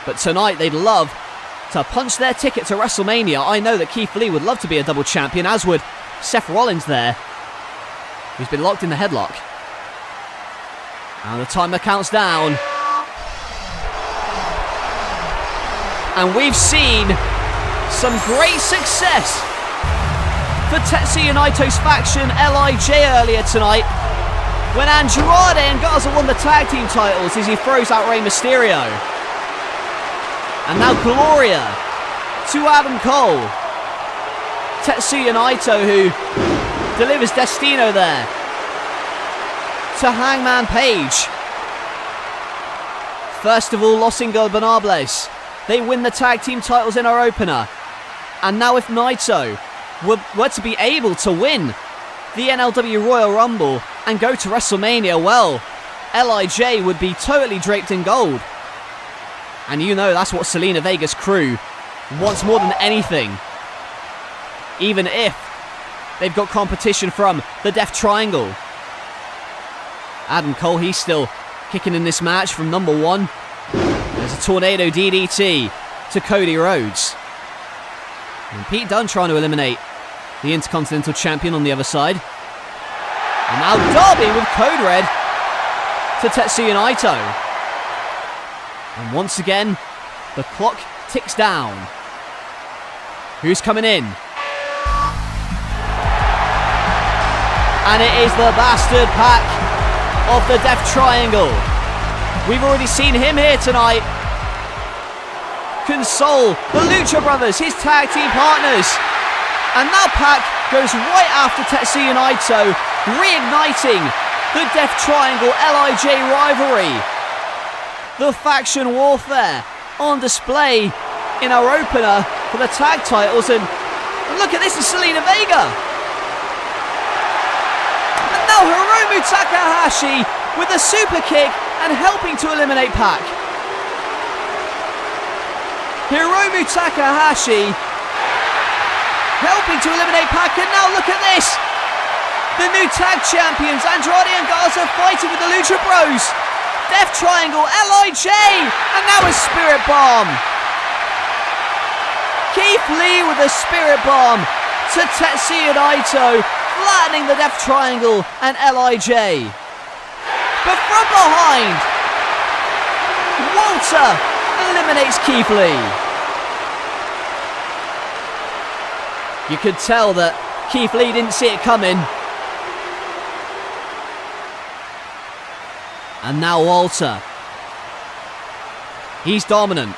But tonight they'd love to punch their ticket to WrestleMania. I know that Keith Lee would love to be a double champion, as would Seth Rollins there, who's been locked in the headlock. And the timer counts down. And we've seen some great success for Tetsuya Naito's faction, LIJ, earlier tonight, when Andrade and Garza won the tag team titles as he throws out Rey Mysterio. And now Gloria to Adam Cole. Tetsuya Naito, who delivers Destino there to Hangman Page. First of all, Los Ingobernables. They win the tag team titles in our opener. And now if Naito were to be able to win the NLW Royal Rumble and go to WrestleMania, well, LIJ would be totally draped in gold. And you know that's what Selena Vega's crew wants more than anything. Even if they've got competition from the Death Triangle. Adam Cole, he's still kicking in this match from number one. There's a tornado DDT to Cody Rhodes. And Pete Dunne trying to eliminate the Intercontinental Champion on the other side. And now Darby with Code Red to Tetsuya Naito. And once again, the clock ticks down. Who's coming in? And it is the Bastard Pack of the Death Triangle. We've already seen him here tonight. Console, the Lucha Brothers, his tag team partners. And now Pac goes right after Tetsuya Naito, reigniting the Death Triangle LIJ rivalry. The faction warfare on display in our opener for the tag titles. And look at this, is Selena Vega. And now Hiromu Takahashi with a super kick and helping to eliminate Pac. Hiromu Takahashi helping to eliminate Pac, and now look at this! The new tag champions, Andrade and Garza, fighting with the Lucha Bros. Death Triangle, LIJ, and now a Spirit Bomb. Keith Lee with a Spirit Bomb to Tetsuya Naito, flattening the Death Triangle and LIJ. But from behind, Walter eliminates Keith Lee. You could tell that Keith Lee didn't see it coming. And now Walter. He's dominant.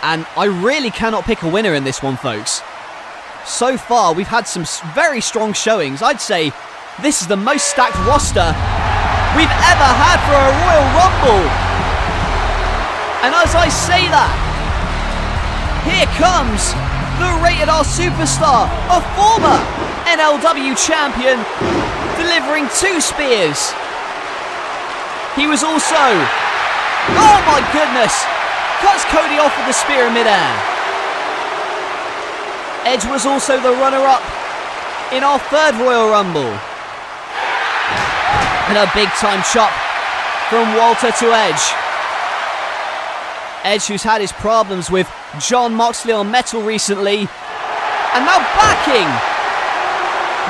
And I really cannot pick a winner in this one, folks. So far, we've had some very strong showings. I'd say this is the most stacked roster we've ever had for a Royal Rumble. And as I say that, here comes the Rated R Superstar, a former NLW champion, delivering 2 spears. He was also, oh my goodness, Cuts Cody off with the spear in midair. Edge was also the runner-up in our third Royal Rumble. And a big-time chop from Walter to Edge. Edge, who's had his problems with Jon Moxley on metal recently, and now backing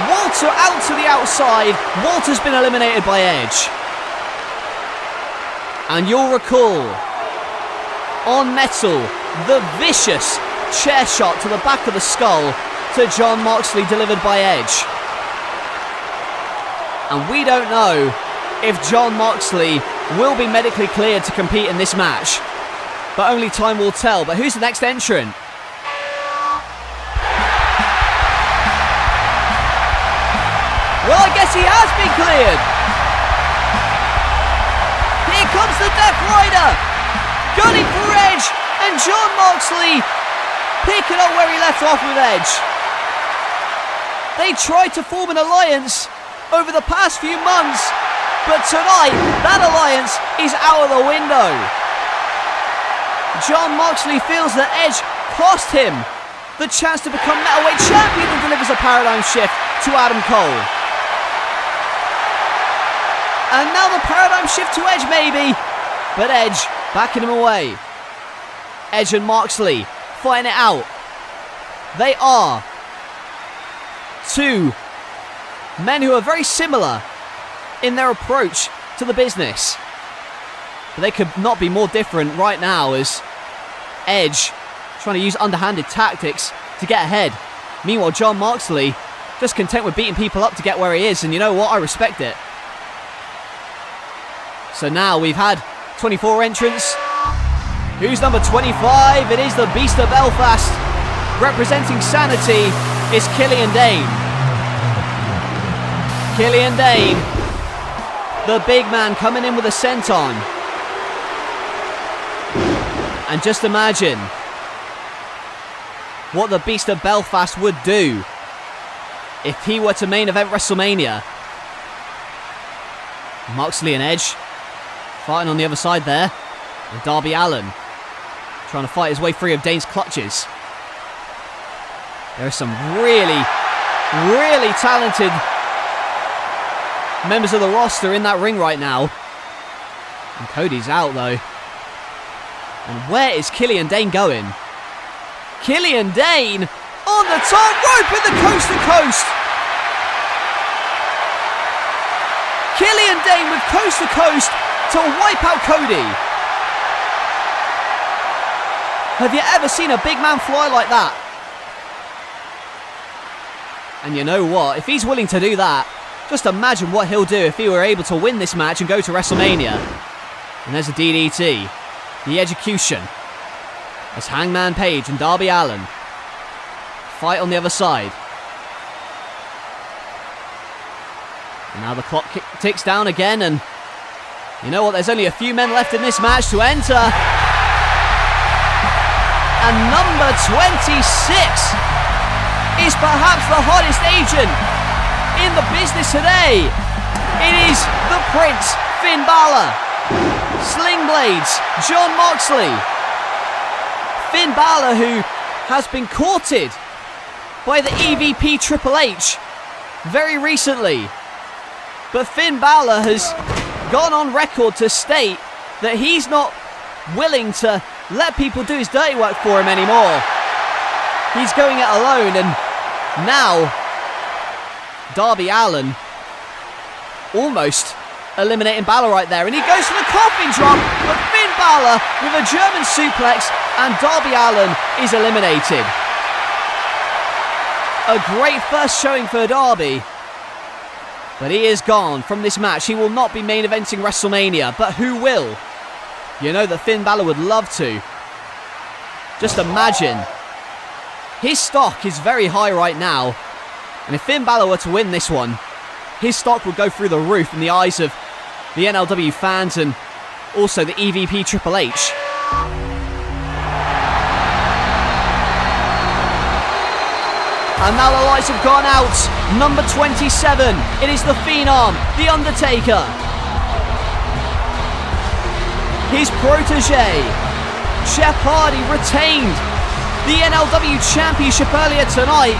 Walter out to the outside. Walter's been eliminated by Edge. And you'll recall, on metal, the vicious chair shot to the back of the skull to Jon Moxley delivered by Edge. And we don't know if Jon Moxley will be medically cleared to compete in this match. But only time will tell. But who's the next entrant? Well, I guess he has been cleared. Here comes the Death Rider, gunning for Edge, and Jon Moxley picking up where he left off with Edge. They tried to form an alliance over the past few months, but tonight that alliance is out of the window. Jon Moxley feels that Edge cost him the chance to become metalweight champion and delivers a paradigm shift to Adam Cole. And now the paradigm shift to Edge maybe, but Edge backing him away. Edge and Moxley fighting it out. They are two men who are very similar in their approach to the business. But they could not be more different right now, as Edge trying to use underhanded tactics to get ahead. Meanwhile, Jon Moxley just content with beating people up to get where he is, and you know what? I respect it. So now we've had 24 entrants. Who's number 25? It is the Beast of Belfast. Representing Sanity is Killian Dane. Killian Dane, the big man coming in with a senton. And just imagine what the Beast of Belfast would do if he were to main event WrestleMania. Moxley and Edge fighting on the other side there. And Darby Allin trying to fight his way free of Dane's clutches. There are some really, really talented members of the roster in that ring right now. And Cody's out though. And where is Killian Dane going? Killian Dane on the top rope in the coast to coast. Killian Dane with coast to coast to wipe out Cody. Have you ever seen a big man fly like that? And you know what? If he's willing to do that, just imagine what he'll do if he were able to win this match and go to WrestleMania. And there's a DDT. The execution. As Hangman Page and Darby Allin fight on the other side. And now the clock ticks down again, and you know what? There's only a few men left in this match to enter. And number 26 is perhaps the hottest agent in the business today. It is the Prince, Finn Balor. Sling Blades, Jon Moxley. Finn Balor, who has been courted by the EVP Triple H very recently. But Finn Balor has gone on record to state that he's not willing to let people do his dirty work for him anymore. He's going it alone, and now Darby Allin almost eliminating Balor right there, and he goes for the coffin drop, but Finn Balor with a German suplex, and Darby Allin is eliminated. A great first showing for Darby, but he is gone from this match. He will not be main eventing WrestleMania, but who will? You know that Finn Balor would love to. Just imagine. His stock is very high right now, and if Finn Balor were to win this one, his stock would go through the roof in the eyes of the NLW fans and also the EVP Triple H. And now the lights have gone out. Number 27, it is the Phenom, The Undertaker. His protege, Jeff Hardy retained the NLW Championship earlier tonight,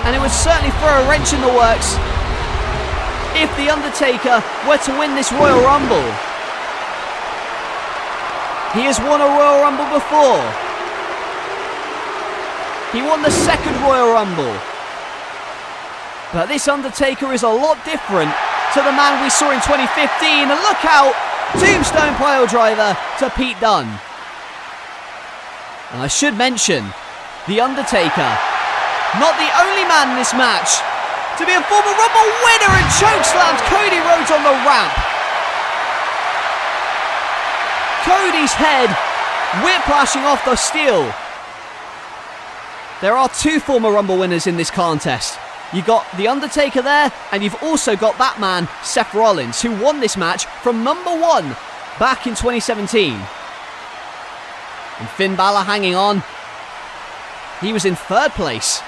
and it would certainly throw a wrench in the works if The Undertaker were to win this Royal Rumble. He has won a Royal Rumble before. He won the second Royal Rumble. But this Undertaker is a lot different to the man we saw in 2015. And look out, Tombstone Piledriver to Pete Dunne. And I should mention, The Undertaker, not the only man in this match to be a former Rumble winner and chokeslammed Cody Rhodes on the ramp. Cody's head whiplashing off the steel. There are two former Rumble winners in this contest. You got The Undertaker there, and you've also got that man, Seth Rollins, who won this match from number 1 back in 2017. And Finn Balor hanging on. He was in 3rd place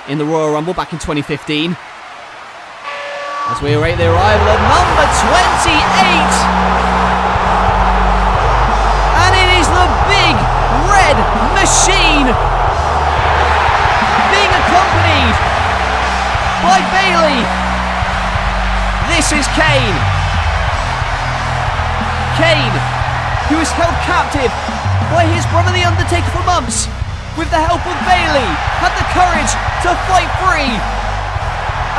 in the Royal Rumble back in 2015. As we await the arrival of number 28. And it is the Big Red Machine, being accompanied by Bayley. This is Kane. Kane, who was held captive by his brother The Undertaker for months, with the help of Bayley, had the courage to fight free.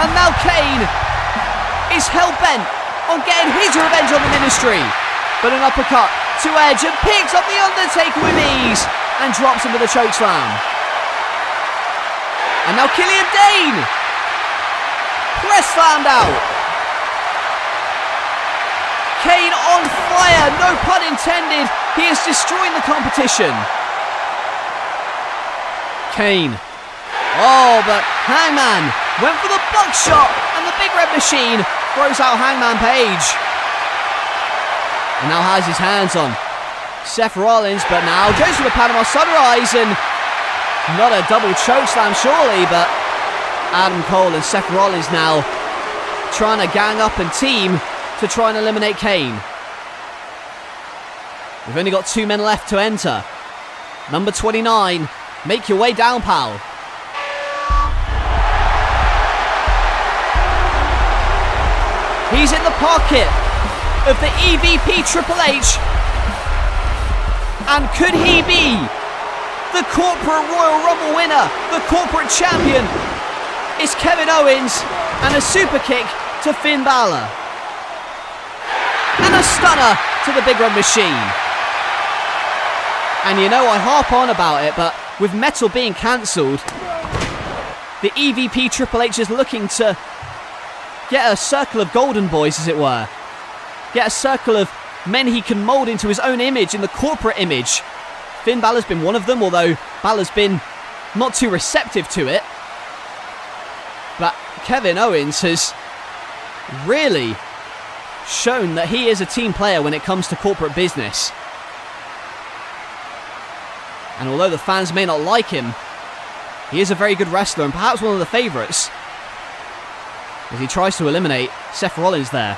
And now Kane is hell-bent on getting his revenge on the Ministry. But an uppercut to Edge, and picks up The Undertaker with ease and drops him with a chokeslam. And now Killian Dane, press slammed out. Kane on fire, no pun intended. He is destroying the competition. Kane. Oh, but Hangman went for the buckshot, and the Big Red Machine throws out Hangman Page. And now has his hands on Seth Rollins, but now goes for the Panama Sunrise, and not a double chokeslam surely, but Adam Cole and Seth Rollins now trying to gang up and team to try and eliminate Kane. We've only got 2 men left to enter. Number 29, make your way down, pal. He's in the pocket of the EVP Triple H. And could he be the corporate Royal Rumble winner, the corporate champion? It's Kevin Owens, and a super kick to Finn Balor. And a stunner to the Big Red Machine. And you know, I harp on about it, but with Metal being cancelled, the EVP Triple H is looking to get a circle of golden boys, as it were. Get a circle of men he can mould into his own image, in the corporate image. Finn Balor's been one of them, although Balor's been not too receptive to it. But Kevin Owens has really shown that he is a team player when it comes to corporate business. And although the fans may not like him, he is a very good wrestler, and perhaps one of the favourites, as he tries to eliminate Seth Rollins there.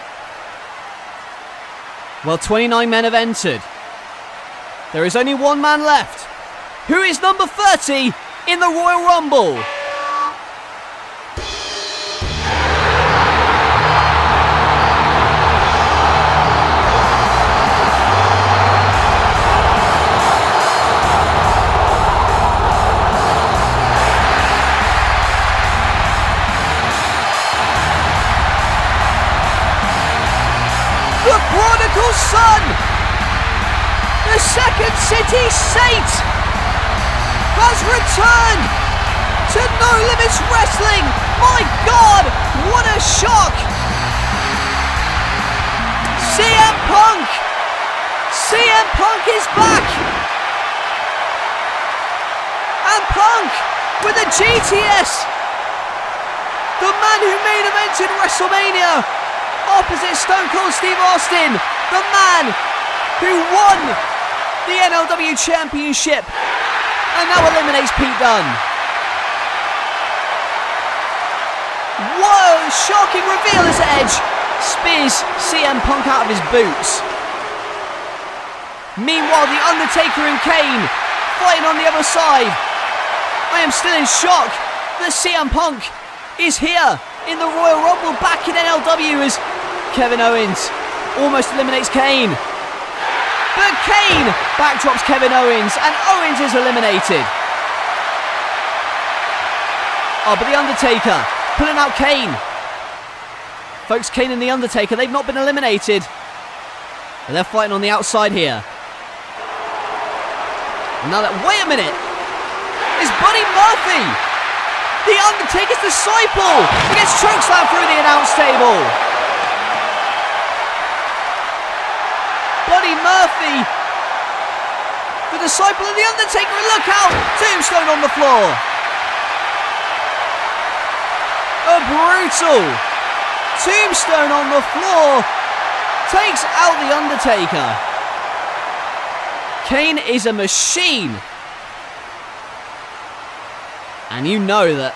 Well, 29 men have entered. There is only 1 man left. Who is number 30 in the Royal Rumble? Son, the Second City Saint, has returned to No Limits Wrestling. My God, what a shock! CM Punk! CM Punk is back! And Punk with a GTS! The man who main evented WrestleMania opposite Stone Cold Steve Austin! The man who won the NLW Championship and now eliminates Pete Dunne. Whoa, shocking reveal as Edge spears CM Punk out of his boots. Meanwhile, The Undertaker and Kane fighting on the other side. I am still in shock that CM Punk is here in the Royal Rumble back in NLW as Kevin Owens almost eliminates Kane. But Kane backdrops Kevin Owens and Owens is eliminated. Oh, but The Undertaker pulling out Kane. Folks, Kane and The Undertaker, they've not been eliminated. And they're fighting on the outside here. And now that, wait a minute. It's Buddy Murphy. The Undertaker's disciple. He gets chokeslammed through the announce table. Buddy Murphy, the disciple of The Undertaker, and look out! Tombstone on the floor. A brutal tombstone on the floor takes out The Undertaker. Kane is a machine. And you know that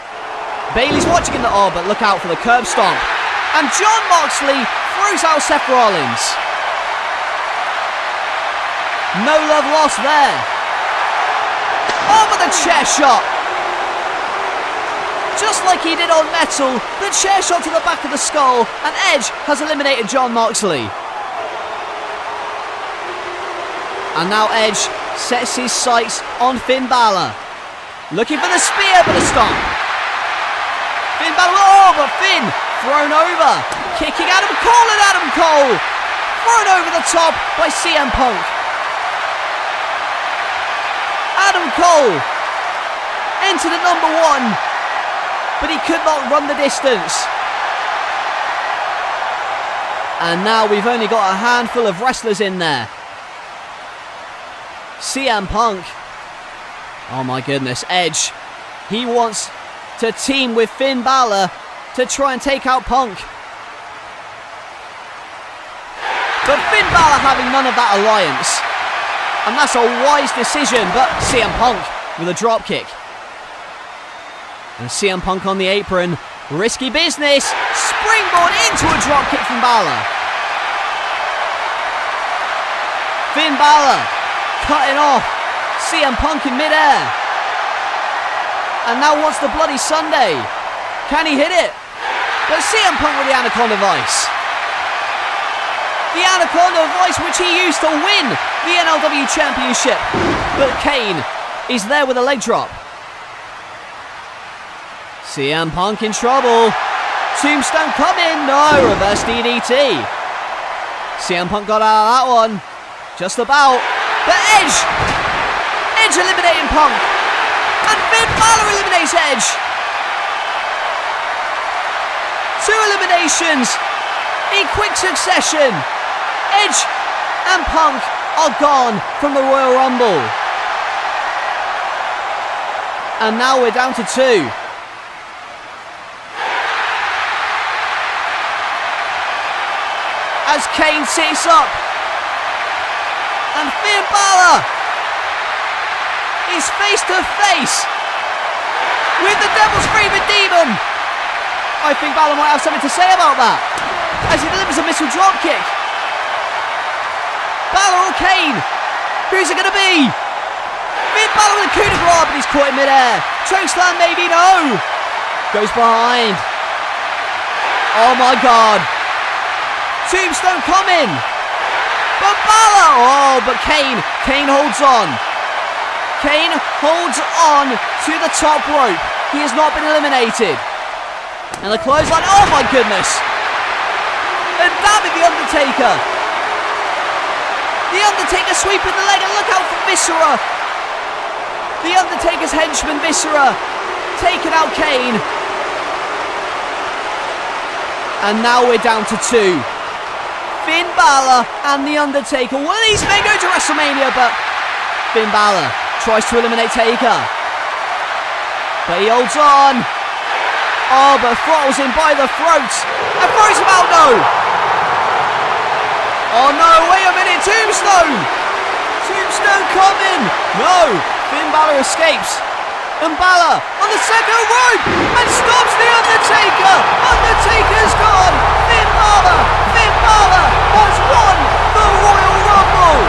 Bayley's watching in the but look out for the curb stomp. And Jon Moxley throws out Seth Rollins. No love lost there. Oh, but the chair shot. Just like he did on Metal, the chair shot to the back of the skull, and Edge has eliminated Jon Moxley. And now Edge sets his sights on Finn Balor. Looking for the spear, but a stomp. Finn Balor, oh, but Finn thrown over. Kicking Adam Cole, and Adam Cole thrown over the top by CM Punk. Adam Cole entered at number 1, but he could not run the distance. And now we've only got a handful of wrestlers in there. CM Punk. Oh my goodness, Edge. He wants to team with Finn Balor to try and take out Punk. But Finn Balor having none of that alliance. And that's a wise decision, but CM Punk with a dropkick. And CM Punk on the apron. Risky business. Springboard into a dropkick from Balor. Finn Balor cutting off CM Punk in midair. And now wants the Bloody Sunday. Can he hit it? But CM Punk with the Anaconda Vice. The Anaconda Vice which he used to win the NLW Championship. But Kane is there with a leg drop. CM Punk in trouble. Tombstone coming. No, reverse DDT. CM Punk got out of that one. Just about. But Edge eliminating Punk. And Finn Balor eliminates Edge. 2 eliminations in quick succession. Edge and Punk are gone from the Royal Rumble. And now we're down to 2. As Kane sits up. And Finn Balor is face to face with the Devil's Favorite Demon. I think Balor might have something to say about that as he delivers a missile dropkick. Balor or Kane? Who's it going to be? Finn Balor with a coup de grace, but he's caught in midair. Chokeslam maybe, no. Goes behind. Oh my God. Tombstone coming. But Balor, oh, but Kane holds on. Kane holds on to the top rope. He has not been eliminated. And the clothesline, oh my goodness. And dabbing The Undertaker. The Undertaker sweeping the leg, and look out for Viscera. The Undertaker's henchman Viscera taking out Kane. And now we're down to 2. Finn Balor and The Undertaker. Will these men go to WrestleMania? But Finn Balor tries to eliminate Taker. But he holds on. Oh, but throttles him by the throat. And throws him out, no. Oh no, wait a minute, Tombstone. Tombstone coming. No, Finn Balor escapes. And Balor on the second rope and stops The Undertaker. Undertaker's gone. Finn Balor has won the Royal Rumble.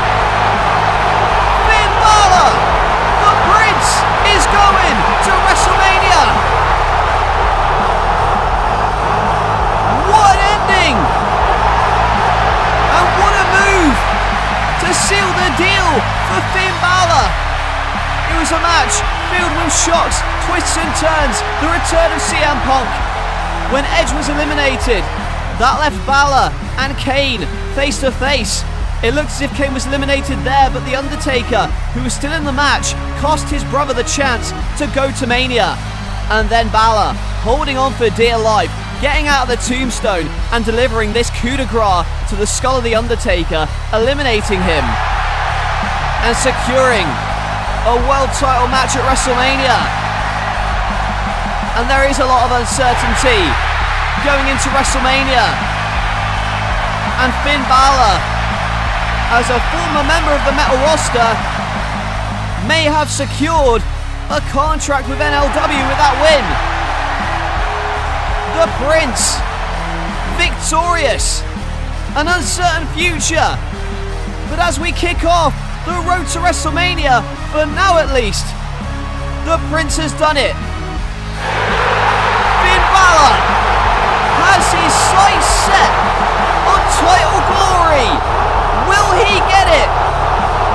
match filled with shocks, twists and turns. The return of CM Punk. When Edge was eliminated, that left Balor and Kane face to face. It looked as if Kane was eliminated there, but The Undertaker, who was still in the match, cost his brother the chance to go to Mania. And then Balor, holding on for dear life, getting out of the tombstone and delivering this coup de grace to the skull of The Undertaker, eliminating him and securing a world title match at WrestleMania. And there is a lot of uncertainty going into WrestleMania. And Finn Balor, as a former member of the Metal roster, may have secured a contract with NLW with that win. The Prince, victorious, an uncertain future. But as we kick off the road to WrestleMania, for now at least, the Prince has done it. Finn Balor has his sights set on title glory. Will he get it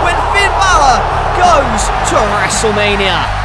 when Finn Balor goes to WrestleMania?